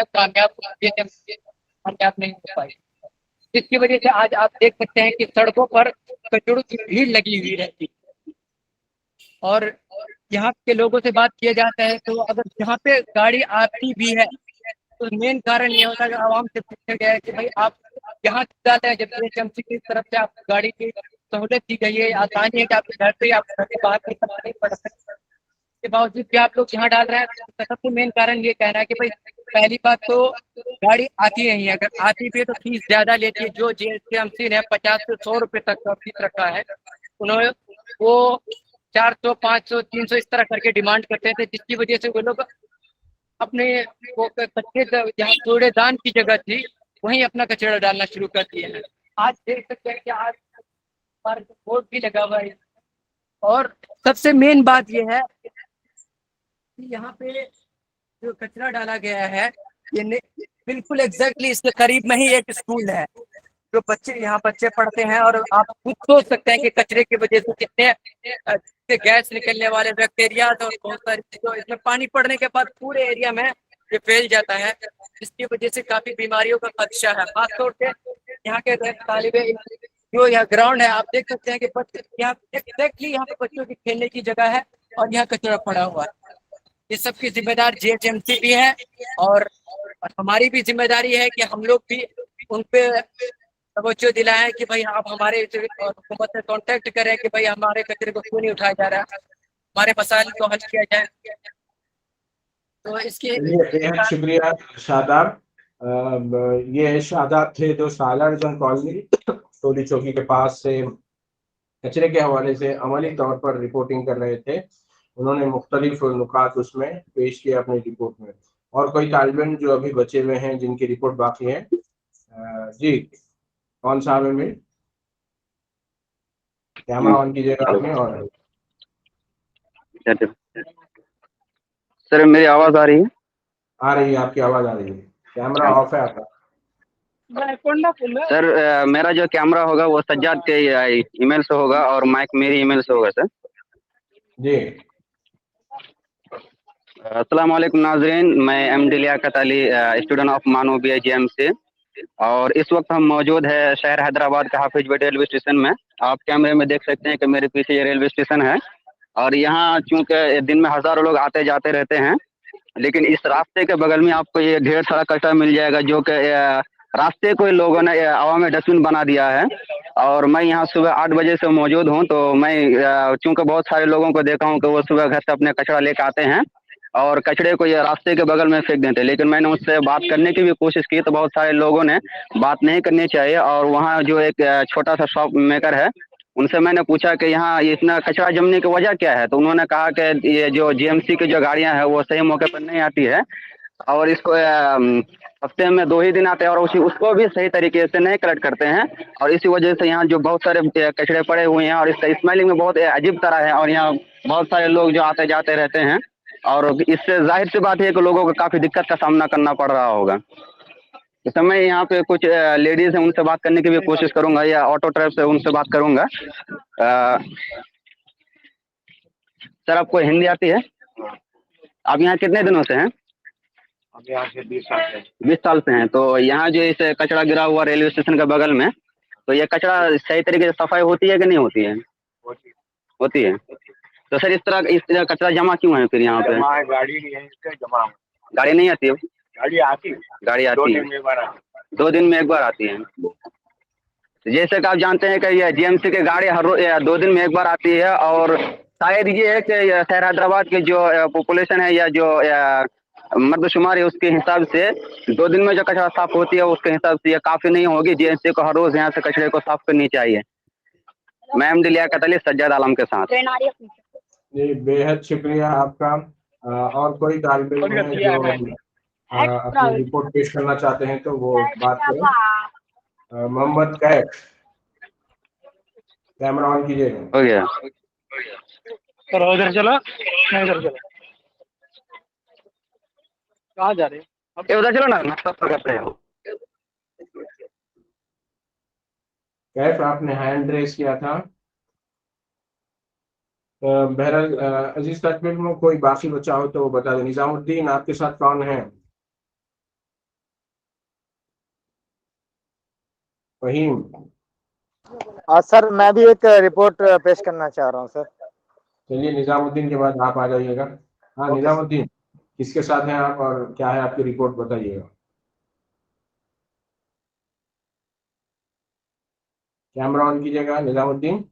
कामयाब नहीं हो पाई, जिसकी वजह से आज आप देख सकते हैं कि सड़कों पर कचड़ों की भीड़ लगी हुई रहती है। और यहाँ के लोगों से बात किया जाता है तो अगर यहाँ पे गाड़ी आती भी है तो मेन कारण ये होता है कि आवाम से पूछा गया है कि भाई आप यहाँ जाते हैं, जब एचएमसी की तरफ से आप गाड़ी की सहूलत दी गई है, आसानी है कि आपके घर से आप घर के बाहर नहीं पड़ सकते, के बावजूद भी आप लोग यहाँ डाल रहे हैं। तो सबसे मेन कारण ये कहना है कि भाई पहली बात तो गाड़ी आती नहीं है, अगर आती भी है तो फीस ज्यादा लेती है। जो जीएसटीएमसी ने 50 से 100 रुपए तक का फीस रखा है, उन्होंने वो 400, 500, 300 इस तरह करके डिमांड करते थे, जिसकी वजह से वो लोग अपने वो कचरे जहाँ कूड़ेदान की जगह थी वहीं अपना कचरा डालना शुरू कर दिए हैं। आज देख सकते हैं कि आज पर बोर्ड भी लगा हुआ है, और सबसे मेन बात यह है कि यहाँ पे जो कचरा डाला गया है ये बिल्कुल एग्जैक्टली इसके करीब में ही एक स्कूल है, जो यहाँ बच्चे पढ़ते हैं। और आप खुद सोच सकते हैं कि कचरे की वजह से कितने गैस निकलने वाले बैक्टीरिया और बहुत सारी चीजों, इसमें पानी पड़ने के बाद पूरे एरिया में ये फैल जाता है, जिसकी वजह से काफी बीमारियों का खदशा है। खासतौर से यहाँ के तालिबे जो यहाँ ग्राउंड है, आप देख सकते हैं कि यहाँ एग्जैक्टली यहाँ पे बच्चों की खेलने की जगह है और यहाँ कचरा पड़ा हुआ है। इस सब की जिम्मेदार जीएचएमसी भी है, और हमारी भी जिम्मेदारी है कि हम लोग भी उन पे तवज्जो दिलाएं कि भाई आप हमारे हुकूमत से कांटेक्ट करें कि भाई हमारे कचरे को क्यों नहीं उठाया जा रहा है, हमारे मसाइल को हल किया जाए। तो इसके बेहद शुक्रिया शादाब। ये शादाब थे जो सालारगंज कॉलोनी टोली चौकी के पास से कचरे के हवाले से अमली तौर पर रिपोर्टिंग कर रहे थे। उन्होंने मुख्तलिफ नुकात उसमें पेश किया अपनी रिपोर्ट में। और कोई तालिब इल्म जो अभी बचे हुए हैं जिनकी रिपोर्ट बाकी है? जी, कौन सा में कैमरा ऑन कीजिएगा आपने। और सर मेरी आवाज आ रही है? आ रही है, आपकी आवाज आ रही है। कैमरा ऑफ है आपका। सर मेरा जो कैमरा होगा वो सज्जाद के ईमेल से होगा और माइक मेरी ईमेल से होगा सर जी। अस्सलाम वालेकुम नाजरीन, मैं MD Liaquat Ali student of Manobia G M से और इस वक्त हम मौजूद है शहर हैदराबाद का हाफिजबेट रेलवे स्टेशन में। आप कैमरे में देख सकते हैं कि मेरे पीछे ये रेलवे स्टेशन है और यहाँ चूंकि दिन में हज़ारों लोग आते जाते रहते हैं, लेकिन इस रास्ते के बगल में आपको ये ढेर सारा कचरा मिल जाएगा जो कि रास्ते को लोगों ने हवा में डस्टबिन बना दिया है। और मैं यहाँ सुबह 8 बजे से मौजूद हूँ, तो मैं चूंकि बहुत सारे लोगों को देखा हूँ कि वो सुबह घर से अपने कचरा लेकर आते हैं और कचरे को ये रास्ते के बगल में फेंक देते हैं, लेकिन मैंने उससे बात करने की भी कोशिश की तो बहुत सारे लोगों ने बात नहीं करनी चाहिए। और वहाँ जो एक छोटा सा शॉप मेकर है उनसे मैंने पूछा कि यहाँ इतना कचरा जमने की वजह क्या है, तो उन्होंने कहा कि ये जो जीएमसी की जो गाड़ियाँ हैं वो सही मौके पर नहीं आती है और इसको हफ्ते में 2 ही दिन आते हैं और उसको भी सही तरीके से नहीं कलेक्ट करते हैं और इसी वजह से यहाँ जो बहुत सारे कचरे पड़े हुए हैं और इसका स्मेलिंग में बहुत अजीब तरह है और यहाँ बहुत सारे लोग जो आते जाते रहते हैं और इससे जाहिर सी बात है कि लोगों को काफ़ी दिक्कत का सामना करना पड़ रहा होगा। इस समय यहाँ पे कुछ लेडीज हैं, उनसे बात करने की भी कोशिश करूंगा या ऑटो ट्रैप से उनसे बात करूंगा। सर आपको हिंदी आती है? आप यहाँ कितने दिनों से हैं? अब यहाँ से 20 साल से। 20 साल से हैं। तो यहाँ जो इस कचरा गिरा हुआ रेलवे स्टेशन के बगल में, तो ये कचरा सही तरीके से सफाई होती है कि नहीं होती है? होती है। तो सर इस तरह कचरा जमा क्यों है फिर यहाँ पे? गाड़ी नहीं है इसका जमा। गाड़ी नहीं आती है? गाड़ी आती है। गाड़ी आती है। 2 दिन में एक बार आती है। 2 दिन में एक बार आती है। जैसे कि आप जानते हैं कि ये जीएमसी की गाड़ी हर 2 दिन में एक बार आती है और शायद ये है कि शहर हैदराबाद की जो पॉपुलेशन है या जो मर्दशुमार है उसके हिसाब से 2 दिन में जो कचरा साफ होती है उसके हिसाब से ये काफ़ी नहीं होगी। जीएमसी को हर रोज़ यहाँ से कचरे को साफ करनी चाहिए। मैं एमडी लियाकत अली सज्जाद आलम के साथ। जी बेहद शुक्रिया आपका। और कोई तालिब इल्म है जो अपनी रिपोर्ट पेश करना चाहते हैं तो वो बात करें। मोहम्मद कैफ, कैमरा ऑन कीजिएगा। हो गया। चलो इधर चलो, नहीं इधर चलो। कहाँ जा रहे हो? उधर चलो ना, नाश्ता करते हैं। कैफ आपने हैंड रेस किया था। बहरहाल अजीज तकमील में कोई बाकी बच्चा हो तो बता दें। निजामुद्दीन आपके साथ कौन है? फहीम। सर मैं भी एक रिपोर्ट पेश करना चाह रहा हूँ सर। चलिए निजामुद्दीन के बाद आप आ जाइएगा। हाँ निजामुद्दीन, किसके साथ हैं आप और क्या है आपकी रिपोर्ट बताइएगा। कैमरा ऑन कीजिएगा निजामुद्दीन।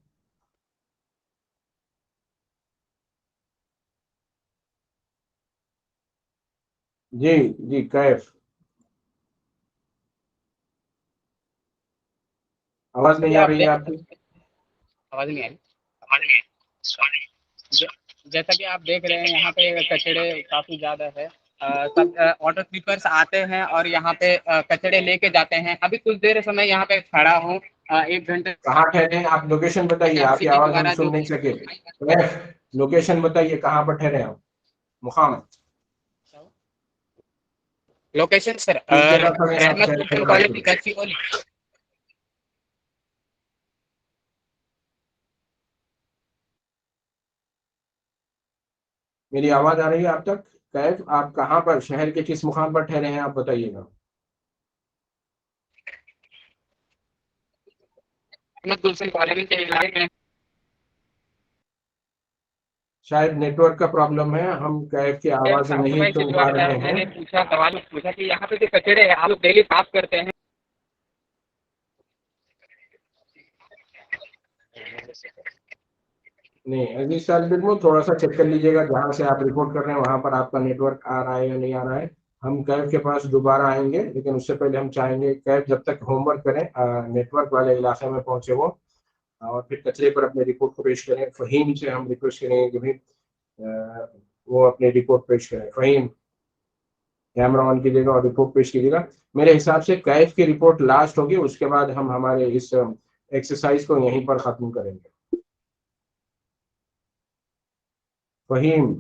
जी जी कैफ, आवाज नहीं आ रही है आपकी। आवाज नहीं आ रही। जैसा कि आप देख रहे हैं यहाँ पे कचड़े काफी ज्यादा है। सब ऑटो स्लीपर्स आते हैं और यहाँ पे कचड़े लेके जाते हैं। अभी कुछ देर समय यहाँ पे खड़ा हूँ, 1 घंटे। कहाँ ठहरे हैं आप? लोकेशन बताइए, आपकी आवाज हम सुन नहीं सके। लोकेशन बताइए, कहाँ पर ठहरे हैं? मुकाम लोकेशन सर रहमतपुर कॉलोनी कच्ची ओली। मेरी आवाज आ रही है आप तक? कैफ, आप कहाँ पर, शहर के किस मुकाम पर ठहरे हैं आप बताइएगा। शायद नेटवर्क का प्रॉब्लम है, हम कैफ की आवाज नहीं सुन पा रहे हैं। मैंने पूछा, सवाल पूछा कि यहाँ पे जो कचड़े हैं आप लोग डेली साफ करते हैं? नहीं अजीज साहब, थोड़ा सा चेक कर लीजिएगा जहाँ से आप रिपोर्ट कर रहे हैं वहां पर आपका नेटवर्क आ रहा है या नहीं आ रहा है। हम कैफ के पास दोबारा आएंगे, लेकिन उससे पहले हम चाहेंगे कैफ जब तक होमवर्क करें, नेटवर्क वाले इलाके में पहुंचे वो, और फिर कचरे पर अपने रिपोर्ट को पेश करें। फहीम से हम रिक्वेस्ट करेंगे कि भाई वो अपनी रिपोर्ट पेश करें। फहीम, कैमरा ऑन कीजिएगा और रिपोर्ट पेश कीजिएगा। मेरे हिसाब से कैफ की रिपोर्ट लास्ट होगी, उसके बाद हम हमारे इस एक्सरसाइज को यहीं पर खत्म करेंगे। फहीम,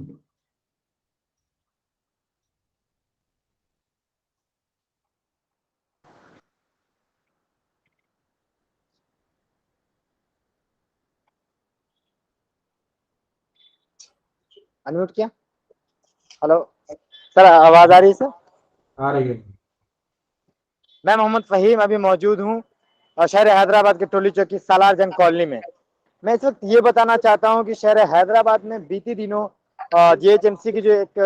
अनम्यूट किया। हेलो सर, आवाज आ रही है सर? आ रही है। मैं मोहम्मद फहीम अभी मौजूद हूँ शहर हैदराबाद के टोली चौकी सालार जंग कॉलोनी में। मैं इस वक्त ये बताना चाहता हूँ कि शहर हैदराबाद में बीते दिनों जीएचएमसी की जो एक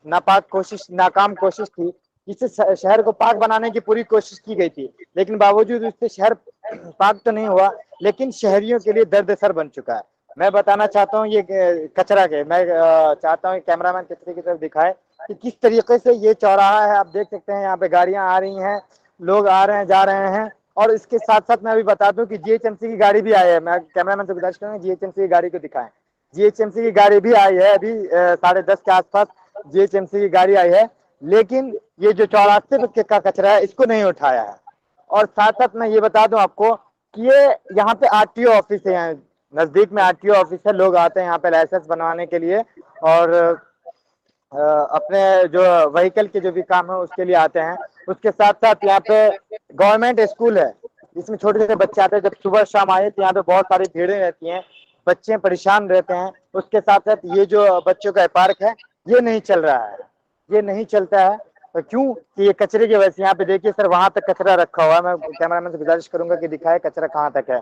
नाकाम कोशिश थी, जिससे शहर को पाक बनाने की पूरी कोशिश की गई थी, लेकिन बावजूद उससे शहर पाक तो नहीं हुआ, लेकिन शहरियों के लिए दर्द-सर बन चुका है। मैं बताना चाहता हूँ ये कचरा के, मैं चाहता हूँ कैमरामैन कचरे की तरफ दिखाए कि किस तरीके से ये चौराहा है। आप देख सकते हैं यहाँ पे गाड़ियां आ रही हैं, लोग आ रहे हैं, जा रहे हैं। और इसके साथ साथ मैं अभी बता दूं कि जीएचएमसी की गाड़ी भी आई है। मैं कैमरामैन से गुजारिश करूंगा जीएचएमसी की गाड़ी को दिखाएं। जीएचएमसी की गाड़ी भी आई है, अभी 10:30 के आसपास जीएचएमसी की गाड़ी आई है, लेकिन ये जो चौरास्ते का कचरा है इसको नहीं उठाया है। और साथ साथ मैं ये बता दूं आपको कि ये यहाँ पे आरटीओ ऑफिस है, नजदीक में आरटीओ ऑफिस है। लोग आते हैं यहाँ पे लाइसेंस बनवाने के लिए और अपने जो व्हीकल के जो भी काम है उसके लिए आते हैं। उसके साथ साथ यहाँ पे गवर्नमेंट स्कूल है, जिसमें छोटे छोटे बच्चे आते हैं। जब सुबह शाम आए तो यहाँ पे बहुत सारी भीड़ें रहती हैं, बच्चे परेशान रहते हैं। उसके साथ साथ ये जो बच्चों का पार्क है ये नहीं चल रहा है, ये नहीं चलता है। तो क्यों कि ये कचरे की वजह से। यहाँ पे देखिए सर, वहां तक कचरा रखा हुआ है। मैं कैमरामैन से गुजारिश करूंगा कि दिखाए कचरा कहाँ तक है।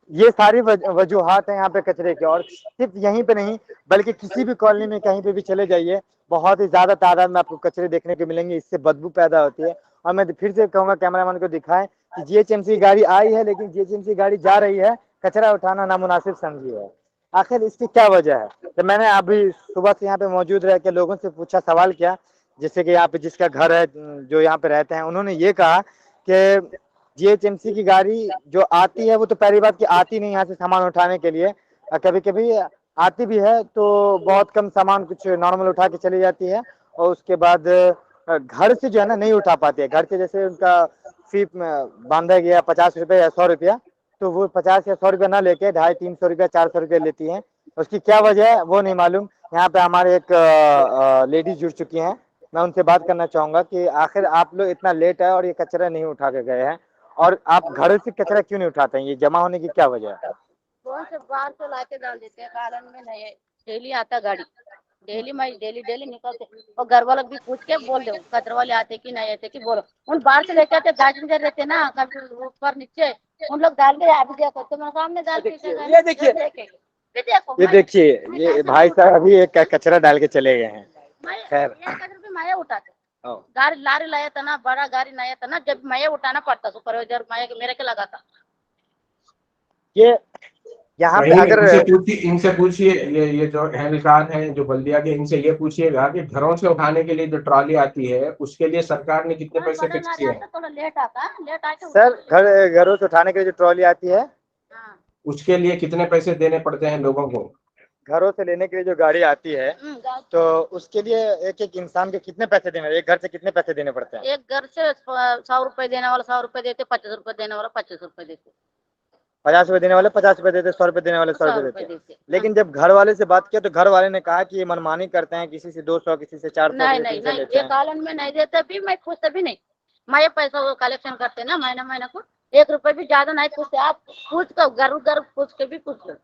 ये सारी वजूहात है यहाँ पे कचरे की। और सिर्फ यहीं पे नहीं, बल्कि किसी भी कॉलोनी में कहीं पे भी चले जाइए, बहुत ही ज्यादा तादाद में आपको कचरे देखने को मिलेंगे। इससे बदबू पैदा होती है। और मैं फिर से कहूंगा कैमरामैन को दिखाएं कि जीएचएमसी गाड़ी आई है, लेकिन जीएचएमसी गाड़ी जा रही है, कचरा उठाना नामुनासिब समझी है। आखिर इसकी क्या वजह है? तो मैंने अभी सुबह से यहाँ पे मौजूद रह के लोगों से पूछा, सवाल किया, जैसे कि यहाँ पे जिसका घर है, जो यहाँ पे रहते हैं, उन्होंने ये कहा कि जीएचएमसी की गाड़ी जो आती है वो तो पहली बात कि आती नहीं यहाँ से सामान उठाने के लिए। कभी कभी आती भी है तो बहुत कम सामान कुछ नॉर्मल उठा के चली जाती है, और उसके बाद घर से जो है ना नहीं उठा पाती है। घर के जैसे उनका फी बांधा गया 50 रुपये या 100 रुपया, तो वो 50 या 100 रुपया ना लेके 250-300 रुपया 400 रुपया लेती हैं। उसकी क्या वजह है वो नहीं मालूम। यहाँ पे हमारे एक लेडीज जुड़ चुकी हैं, मैं उनसे बात करना चाहूंगा कि आखिर आप लोग इतना लेट है और ये कचरा नहीं उठा के गए हैं, और आप घर से कचरा क्यों नहीं उठाते हैं? ये जमा होने की क्या वजह है? कौन से बाहर तो लाके डाल देते हैं, कालन में नहीं है। डेली आता गाड़ी, डेली निकलते, और घर वालों भी पूछ के बोल दो कचरा वाले आते कि नहीं आते कि बोलो। उन बाहर से लेके आते, पैसेंजर रहते ना कभी ऊपर नीचे, उन लोग डाल के अभी देखो तो मेरे सामने डाल के ये देखिए ये भाई साहब अभी एक कचरा डाल के चले गए हैं। खैर कचरा भी मैं उठाते, गाड़ी लारी लाया था ना, बड़ा गाड़ी लाया था ना, जब मैं उठाना पड़ता सुपरवाइजर मेरे के लगा था। ये यहाँ पे अगर इनसे पूछिए ये जो एहलकार हैं जो बल्दिया के, इनसे ये पूछिएगा कि घरों से उठाने के लिए जो ट्रॉली आती है उसके लिए सरकार ने कितने पैसे फिक्स किए हैं? थोड़ा लेट आके सर घरों से उठाने के लिए जो ट्रॉली आती है उसके लिए कितने पैसे देने पड़ते हैं लोगों को? घरों से लेने के लिए जो गाड़ी आती है तो उसके लिए एक एक इंसान के कितने पैसे देने, एक घर से कितने पैसे देने पड़ते हैं? एक घर से 100 रुपए देने वाला 100 रुपए देते, 50 रुपए देने वाला 25 रुपए देते, 50 रुपए देने वाले 50 रुपए देते, 100 रुपए देने वाले 100 रुपए देते। लेकिन जब घर वाले से बात किया तो घर वाले ने कहा कि ये मनमानी करते हैं, किसी से 200 किसी से 400 नहीं ये कालन में नहीं देते भी, मैं पूछते भी नहीं। मैं ये पैसा वो कलेक्शन करते ना महीना को, 1 रुपए भी ज्यादा नहीं पूछते। आप पूछ कर घर पूछ के भी पूछ लो,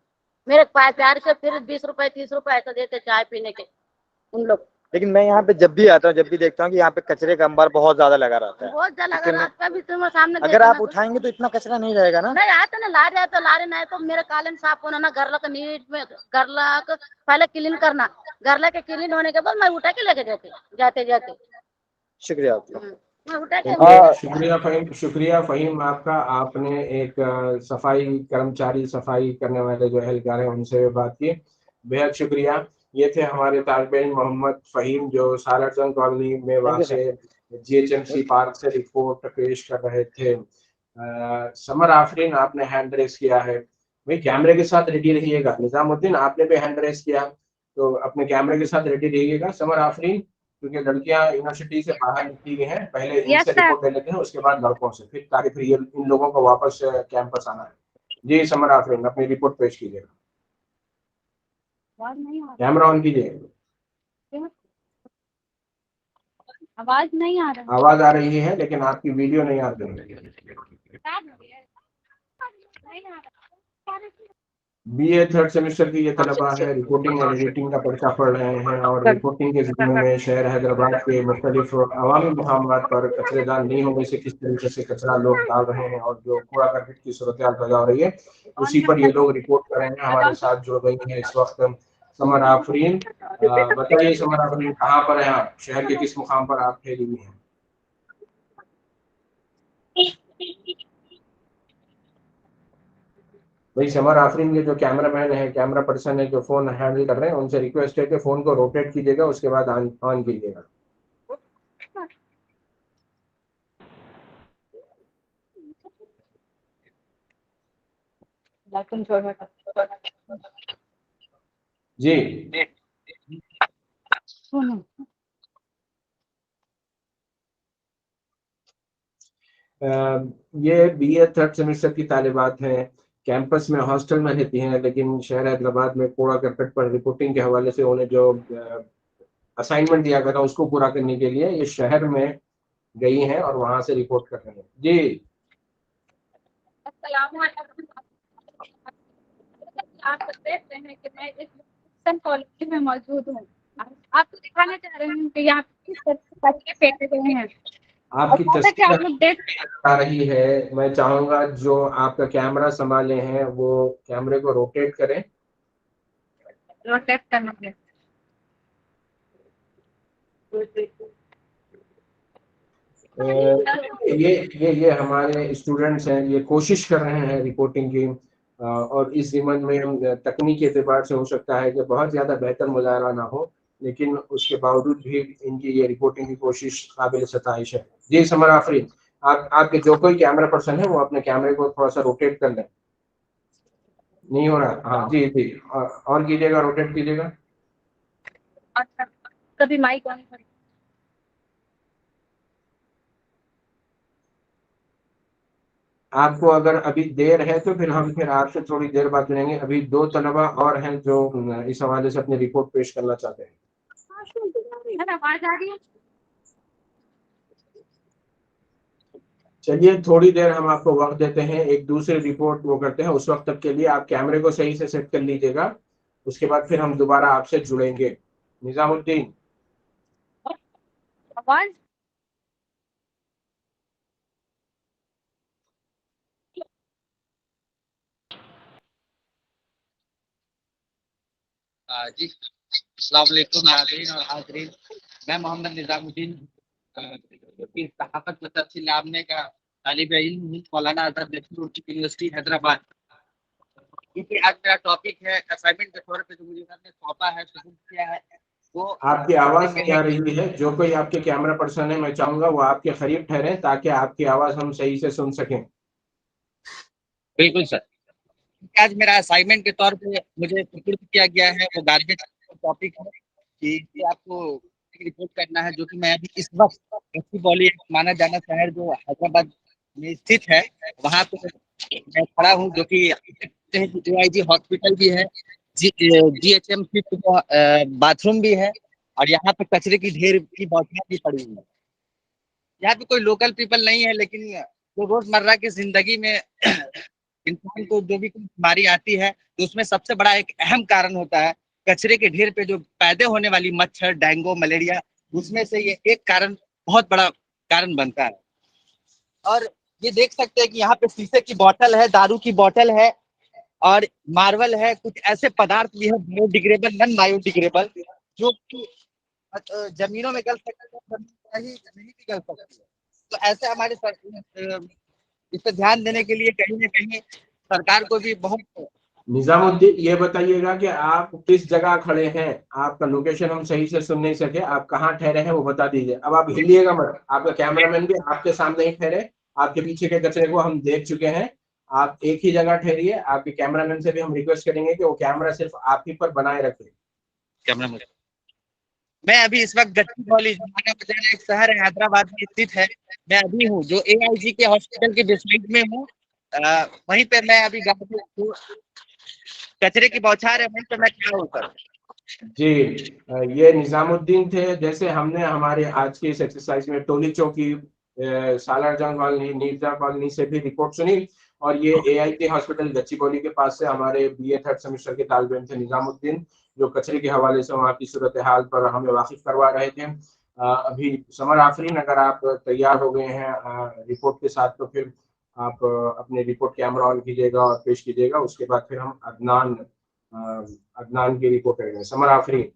मेरे प्यार से फिर 20 रुपए 30 रुपए ऐसा देते चाय पीने के उन लोग। लेकिन मैं यहाँ पे जब भी आता हूँ, जब भी देखता हूँ कि यहाँ पे कचरे का अंबार बहुत ज्यादा लगा रहता है। बहुत ज्यादा लगा रहता है, तुम्हारे सामने अगर आप उठाएंगे तो इतना कचरा नहीं रहेगा ना? नहीं आता ना, लारे नहीं तो मेरे कालन साफ होना ना, घर का नीट में घर का पहले क्लीन करना, घर के क्लीन होने के बाद मैं उठा के लेके जाते। शुक्रिया आपका। शुक्रिया फहीम आपका। आपने एक सफाई कर्मचारी, सफाई करने वाले जो एहलकार हैं उनसे बात की, बेहद शुक्रिया। ये थे हमारे तालिब इल्म मोहम्मद फहीम जो सालारजंग कॉलोनी में वाक़े जीएचएमसी पार्क से रिपोर्ट पेश कर रहे थे। समर आफरीन आपने हैंड रेस किया है, भाई कैमरे के साथ रेडी रहिएगा। निजामुद्दीन आपने भी हैंड रेस किया, तो अपने कैमरे के साथ रेडी रहिएगा। समर आफरीन, क्योंकि लड़कियां यूनिवर्सिटी से बाहर निकली गई हैं, पहले इनसे रिपोर्ट ले लेते हैं, उसके बाद लड़कों से, फिर ताकि फिर ये इन लोगों को वापस कैंपस आना है। जी समर आफरीन, अपनी रिपोर्ट पेश कीजिएगा। कैमरा ऑन कीजिए। आवाज नहीं आ रहा। आवाज आ रही है लेकिन आपकी वीडियो नहीं आ रही है। बीए थर्ड सेमेस्टर की ये तलबा है, रिपोर्टिंग और एडिटिंग का पर्चा पढ़ रहे हैं और रिपोर्टिंग के ज़िम्मे में शहर हैदराबाद के मुख्तलिफ अवामी मुकामात पर कचरेदार नहीं होने से किस तरीके से कचरा लोग डाल रहे हैं और जो कूड़ा करकट की सूरत हाल पैदा हो रही है, उसी पर ये लोग रिपोर्ट कर रहे हैं। हमारे साथ जुड़ गई हैं इस वक्त समर आफरीन। बताइए समर आफरीन, कहाँ पर हैं आप, शहर के किस मुकाम पर आप ठहरी हुई हैं? भाई समर आफरीन के जो कैमरामैन है, कैमरा पर्सन है, जो फोन हैंडल कर रहे हैं, उनसे रिक्वेस्ट है कि फोन को रोटेट कीजिएगा, उसके बाद ऑन कीजिएगा। जी ये बीए थर्ड सेमेस्टर की तालिबात हैं, कैंपस में हॉस्टल में रहती हैं, लेकिन शहर हैदराबाद में कूड़ा करकट पर रिपोर्टिंग के हवाले से उन्हें जो असाइनमेंट दिया गया था उसको पूरा करने के लिए ये शहर में गई हैं और वहां से रिपोर्ट कर रहे हैं। जी आप देखते हैं कि मैं इस कॉलेज में मौजूद हूँ, आपको दिखाना चाह रही हूँ कि यहाँ किस तरह से बच्चे फेंके गए हैं। आपकी तस्वीर आप लोग देख आ रही है, मैं चाहूंगा जो आपका कैमरा संभाले हैं वो कैमरे को रोटेट करें। रोटेट करना है। ये हमारे स्टूडेंट्स हैं, ये कोशिश कर रहे हैं रिपोर्टिंग की और इस ज़िम्मन में तकनीकी एतबार से हो सकता है कि बहुत ज़्यादा बेहतर मुजाहरा ना हो, लेकिन उसके बावजूद भी इनकी ये रिपोर्टिंग की कोशिश काबिल सताइश है। जी समर आफरीन, आपके जो कोई कैमरा पर्सन है वो अपने कैमरे को थोड़ा सा रोटेट कर लें। नहीं हो रहा? हाँ जी जी, और कीजिएगा, रोटेट कीजिएगा। कभी माइक ऑन करें। आपको अगर अभी देर है तो फिर आपसे थोड़ी देर बाद मिलेंगे। अभी 2 तलबा और हैं जो इस हवाले से अपनी रिपोर्ट पेश करना चाहते हैं। आवाज आ रही है? चलिए थोड़ी देर हम आपको वक्त देते हैं, एक दूसरी रिपोर्ट वो करते हैं। उस वक्त तक के लिए आप कैमरे को सही से सेट कर लीजिएगा, उसके बाद फिर हम दोबारा आपसे जुड़ेंगे। निजामुद्दीन, आवाज जी अस्सलाम वालेकुम नाज़रीन और हाज़रीन, मैं मोहम्मद निज़ामुद्दीन की सहाफ़त में तहसील आमने का तालिब इल्म हूँ, मौलाना आज़ाद नेशनल उर्दू यूनिवर्सिटी हैदराबाद। क्योंकि आज मेरा टॉपिक है असाइनमेंट के तौर पे जो मुझे सर ने सौंपा है, सबमिट किया है, वो आपकी आवाज नहीं आ रही है। जो कोई आपके कैमरा पर्सन है, मैं चाहूंगा वो आपके करीब ठहरे ताकि आपकी आवाज हम सही से सुन सकें। बिल्कुल सर, आज मेरा असाइनमेंट के तौर पे मुझे सुपुर्द किया गया है वो गार्बेज टॉपिक है कि आपको रिपोर्ट करना है, जो कि मैं अभी इस वक्त गच्चीबौली माना जाना शहर जो हैदराबाद में स्थित है वहाँ पे मैं खड़ा हूँ, जो कि AIG हॉस्पिटल भी है, GHM बाथरूम भी है और यहाँ पे कचरे की ढेर की बौछार भी पड़ी हुई है। यहाँ पे कोई लोकल पीपल नहीं है, लेकिन जो रोजमर्रा की जिंदगी में इंसान को जो भी कोई बीमारी आती है तो उसमें सबसे बड़ा एक अहम कारण होता है कचरे के ढेर पे जो पैदा होने वाली मच्छर, डेंगू, मलेरिया, उसमें से ये एक कारण बहुत बड़ा कारण बनता है। और ये देख सकते हैं कि यहाँ पे शीशे की बोतल है, दारू की बोतल है और मार्बल है, कुछ ऐसे पदार्थ भी है बायोडिग्रेडेबल, नॉन बायोडिग्रेडेबल, जो कि जमीनों में गल सकते हैं, नहीं भी गल सकती है। तो ऐसे हमारे इस पर ध्यान देने के लिए कहीं ना कहीं सरकार को भी बहुत। निजामुद्दीन, ये बताइएगा कि आप किस जगह खड़े हैं, आपका लोकेशन हम सही से सुन नहीं सके, आप कहाँ ठहरे हैं वो बता दीजिए। अब आप हिलिएगा मत, आपका कैमरामैन भी आपके सामने ही ठहरे, आपके पीछे के कचरे को हम देख चुके हैं। आप एक ही जगह ठहरिए। आपके कैमरामैन से भी हम रिक्वेस्ट करेंगे कि वो कैमरा सिर्फ आप ही पर बनाए रखें। कैमरा मैं अभी इस वक्त गच्चीबौली एक शहर है हैदराबाद में स्थित है, मैं अभी हूँ जो AIG के हॉस्पिटल के बेसमेंट में हूँ। वहीं पे मैं अभी कचरे की बौछार है, वहीं पे मैं खड़ा हूँ सर। जी, ये निजामुद्दीन थे। जैसे हमने हमारे आज की इस एक्सरसाइज में टोली चौकी, सालार जंग कॉलोनी, नीरजा कॉलोनी से भी रिपोर्ट सुनी, और ये AIT हॉस्पिटल गच्चीबौली के पास से हमारे BA 3rd सेमेस्टर के तालिब इल्म थे निजामुद्दीन, जो कचरे के हवाले से वहाँ की सूरत हाल पर हमें वाकिफ करवा रहे थे। अभी समर आफरीन, अगर आप तैयार हो गए हैं रिपोर्ट के साथ, तो फिर आप अपने रिपोर्ट कैमरा ऑन कीजिएगा और पेश कीजिएगा। उसके बाद फिर हम अदनान की रिपोर्ट करेंगे। समर आफरीन।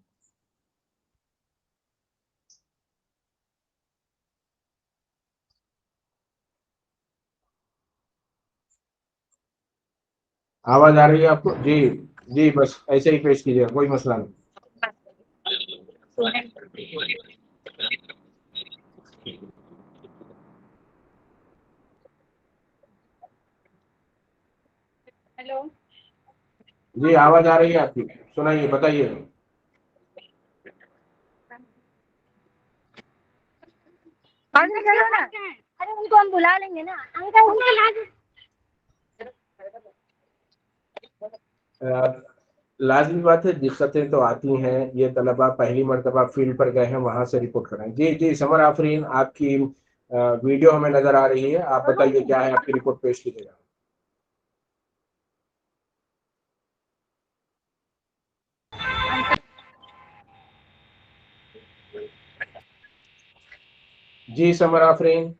आवाज आ रही है आपको? जी जी, बस ऐसे ही पेश कीजिएगा, कोई मसला नहीं। हेलो जी, आवाज आ रही है आपकी, सुनाइए, बताइए। अरे उनको हम बुला लेंगे ना अंकल, उनको लाजमी बात है, दिक्कतें तो आती हैं। ये तलबा पहली मरतबा फील्ड पर गए हैं, वहां से रिपोर्ट कराएं। जी जी, समर आफरीन, आपकी वीडियो हमें नजर आ रही है, आप बताइए क्या है, आपकी रिपोर्ट पेश कीजिएगा। जी समर आफरीन।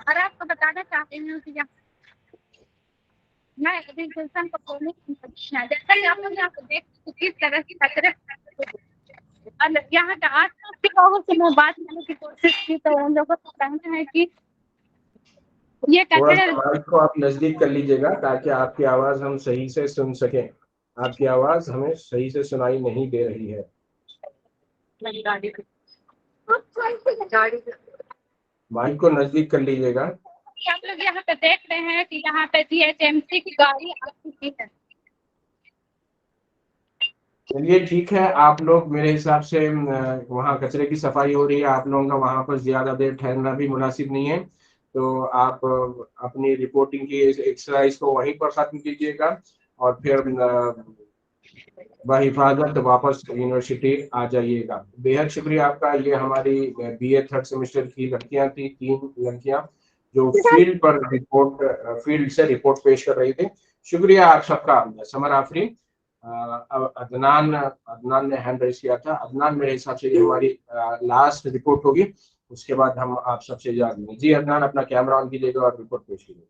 और आपको बताना चाहती हूँ कि मैं अभी गुलशन को बोलने की जैसा कि आप लोग यहाँ पे देख किस तरह की कचरे और यहाँ का आसपास के लोगों से मैं बात करने की कोशिश की, तो उन लोगों को कहना है कि ये थोड़ा सा कचरे माइक को आप नजदीक कर लीजिएगा ताकि आपकी आवाज हम सही से सुन सकें। आपकी आवाज हमें सही से सुनाई नहीं दे रही है। माइक को नजदीक कर लीजिएगा। आप लोग यहाँ पे देख रहे हैं कि यहाँ पे GHMC की गाड़ी आ चुकी है। चलिए ठीक है, आप लोग मेरे हिसाब से वहाँ कचरे की सफाई हो रही है, आप लोगों का वहाँ पर ज्यादा देर ठहरना भी मुनासिब नहीं है, तो आप अपनी रिपोर्टिंग की एक्सरसाइज को वहीं पर खत्म कीजिएगा और फिर बहिफाजत वापस यूनिवर्सिटी आ जाइएगा। बेहद शुक्रिया आपका। ये हमारी BA 3rd सेमेस्टर की लड़कियां थी, 3 लड़कियां जो फील्ड से रिपोर्ट पेश कर रही थी। शुक्रिया आप सबका। समर आफरीन, अदनान ने हैंड रेज किया था। अदनान, मेरे हिसाब से ये हमारी लास्ट रिपोर्ट होगी, उसके बाद हम आप सबसे इजाजत लेंगे। जी अदनान, अपना कैमरा ऑन कीजिएगा और रिपोर्ट पेश कीजिएगा।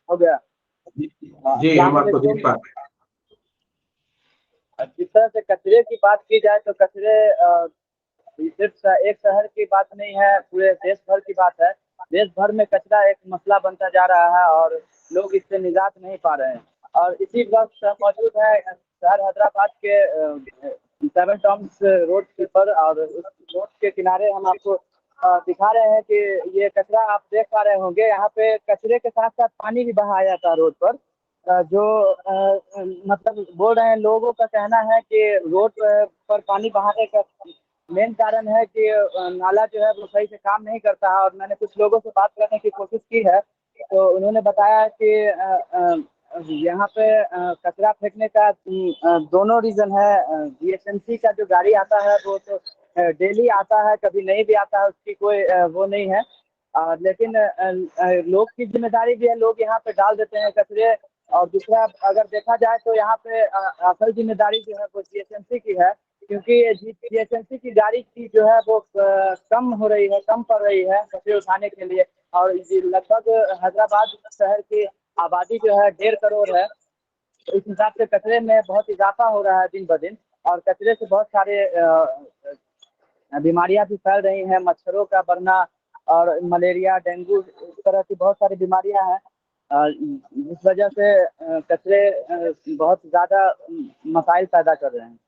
हो गया जी हम आपको देख पा रहे हैं। जिस तरह से कचरे की बात की जाए तो कचरे सिर्फ एक शहर की बात नहीं है, पूरे देश भर की बात है। देश भर में कचरा एक मसला बनता जा रहा है और लोग इससे निजात नहीं पा रहे हैं। और इसी वक्त मौजूद है शहर हैदराबाद के 7 टॉम्स रोड पर, और उस रोड के किनारे हम आपको दिखा रहे हैं कि ये कचरा आप देख पा रहे होंगे। यहाँ पे कचरे के साथ साथ पानी भी बहाया जाता है रोड पर, जो मतलब बोल रहे हैं, लोगों का कहना है कि रोड पर पानी बहाने का मेन कारण है कि नाला जो है वो सही से काम नहीं करता है। और मैंने कुछ लोगों से बात करने की कोशिश की है, तो उन्होंने बताया कि यहाँ पे कचरा फेंकने का दोनों रीज़न है। GHMC का जो गाड़ी आता है वो तो डेली आता है, कभी नहीं भी आता है, उसकी कोई वो नहीं है। लेकिन लोग की जिम्मेदारी भी है, लोग यहाँ पे डाल देते हैं कचरे। और दूसरा, अगर देखा जाए तो यहाँ पे असल जिम्मेदारी जो है वो GHMC की है, क्योंकि GHMC की गाड़ी की जो है वो कम हो रही है, कम पड़ रही है कचरे उठाने के लिए। और लगभग हैदराबाद शहर की आबादी जो है 1.5 करोड़ है, तो इस हिसाब से कचरे में बहुत इजाफा हो रहा है दिन ब दिन। और कचरे से बहुत सारे बीमारियां भी फैल रही हैं, मच्छरों का बढ़ना और मलेरिया, डेंगू, इस तरह की बहुत सारी बीमारियां हैं, जिस वजह से कचरे बहुत ज़्यादा मसाइल पैदा कर रहे हैं।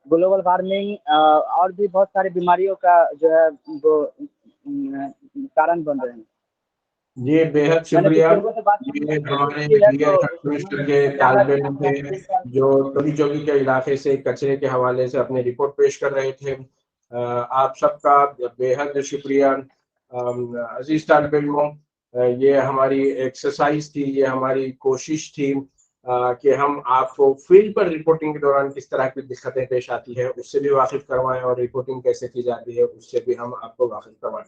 ग्लोबल वार्मिंग और भी बहुत सारी बीमारियों का जो है वो कारण बन रहे हैं। जी बेहद शुक्रिया। ये हमारे सेमेस्टर के तालिबे इल्म थे जो टोली चौकी के इलाके से कचरे के हवाले से अपनी रिपोर्ट पेश कर रहे थे। आप सबका बेहद शुक्रिया। अजीज तालिबे इल्मों, ये हमारी एक्सरसाइज थी, ये हमारी कोशिश थी कि हम आपको फील्ड पर रिपोर्टिंग के दौरान किस तरह की दिक्कतें पेश आती है उससे भी वाकिफ करवाएं और रिपोर्टिंग कैसे की जाती है उससे भी हम आपको वाकिफ करवाएं।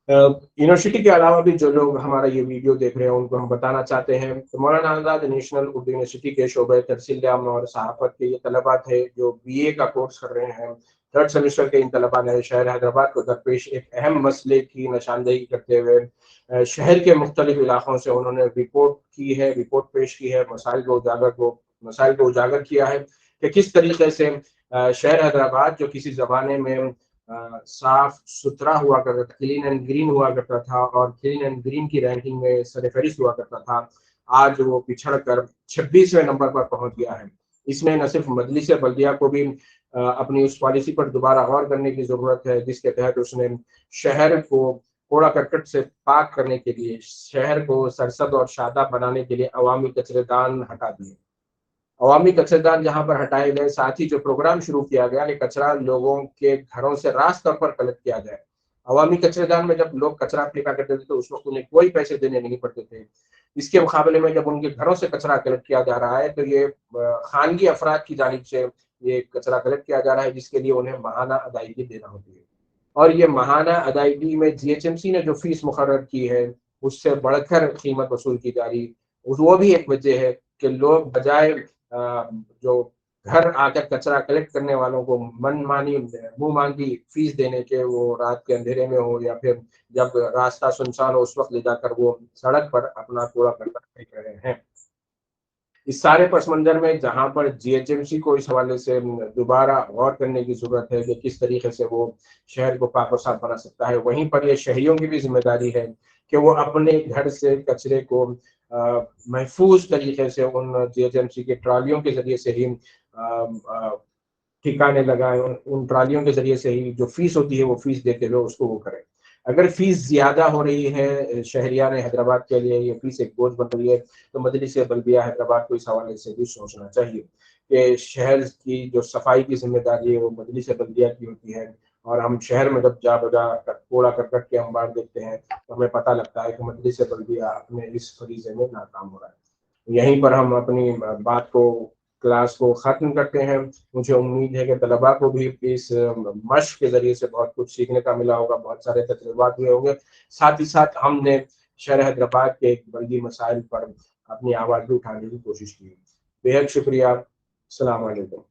यूनिवर्सिटी के अलावा भी जो लोग हमारा ये वीडियो देख रहे हैं उनको हम बताना चाहते हैं तो मौलाना आज़ाद नेशनल उर्दू यूनिवर्सिटी के शोबे तरसील आम और सहाफ़त के ये तलबा थे जो BA का कोर्स कर रहे हैं। 3rd सेमेस्टर के इन तलबा ने शहर हैदराबाद को दरपेश एक अहम मसले की निशानदेही करते हुए शहर के मुख्तलिफ इलाकों से उन्होंने रिपोर्ट पेश की है, मसाइल को उजागर किया है कि किस तरीके से शहर हैदराबाद जो किसी ज़माने में साफ सुथरा हुआ करता था, क्लीन एंड ग्रीन हुआ करता था और क्लीन एंड ग्रीन की रैंकिंग में सरफहरिस्त हुआ करता था, आज वो पिछड़ कर 26वें नंबर पर पहुंच गया है। इसमें न सिर्फ मजलिस बल्दिया को भी अपनी उस पॉलिसी पर दोबारा गौर करने की जरूरत है जिसके तहत उसने शहर को कूड़ा करकट से पाक करने के लिए, शहर को सरसद और शादाब बनाने के लिए अवामी कचरेदान हटा दिए। अवामी कचरेदान जहां पर हटाए गए, साथ ही जो प्रोग्राम शुरू किया गया कि कचरा लोगों के घरों से रास्त तौर पर कलेक्ट किया जाए। अवामी कचरेदान में जब लोग कचरा फेंका करते थे तो उस वक्त उन्हें कोई पैसे देने नहीं पड़ते थे। इसके मुकाबले में जब उनके घरों से कचरा कलेक्ट किया जा रहा है तो ये खानगी अफराद की जानिब से ये कचरा कलेक्ट किया जा रहा है जिसके लिए उन्हें माहाना अदायगी देना होती है। और ये माहाना अदायगी में GHMC ने जो फीस मुकर्रर की है उससे बढ़कर कीमत वसूल की जा रही, वो भी एक वजह है कि लोग बजाय जो घर आकर कचरा कलेक्ट करने वालों को मनमानी मुंह मांगी फीस देने के, वो रात के अंधेरे में हो या फिर जब रास्ता सुनसान हो उस वक्त ले जाकर वो सड़क पर अपना कूड़ा करकट फेंक रहे हैं। इस सारे पस मंजर में जहां पर GHMC को इस हवाले से दोबारा गौर करने की जरूरत है कि किस तरीके से वो शहर को पाक और साफ बना सकता है, वहीं पर ये शहरियों की भी जिम्मेदारी है कि वो अपने घर से कचरे को महफूज तरीके से उन GHMC की ट्रालियों के जरिए से ही ठिकाने लगाएं, उन ट्रालियों के जरिए से ही जो फीस होती है वो फीस देते हुए उसको वो करें। अगर फीस ज्यादा हो रही है शहरियान हैदराबाद के लिए, ये फीस एक बोझ बन रही है, तो मजलिस बल्दिया हैदराबाद को इस हवाले से भी सोचना चाहिए कि शहर की जो सफाई की जिम्मेदारी है वो मजलिस बल्दिया की होती है। और हम शहर में जब जा बजा कूड़ा करकट के अंबार देखते हैं तो हमें पता लगता है कि मजलिस बल्दिया अपने इस फरीजे में नाकाम हो रहा है। यहीं पर हम अपनी बात को, क्लास को ख़त्म करते हैं। मुझे उम्मीद है कि तलबा को भी इस मश्क के ज़रिए से बहुत कुछ सीखने का मिला होगा, बहुत सारे तजुर्बात हुए होंगे। साथ ही साथ हमने शहर हैदराबाद के एक बल्दी मसाइल पर अपनी आवाज़ भी उठाने की कोशिश की। बेहद शुक्रिया। अस्सलाम वालेकुम।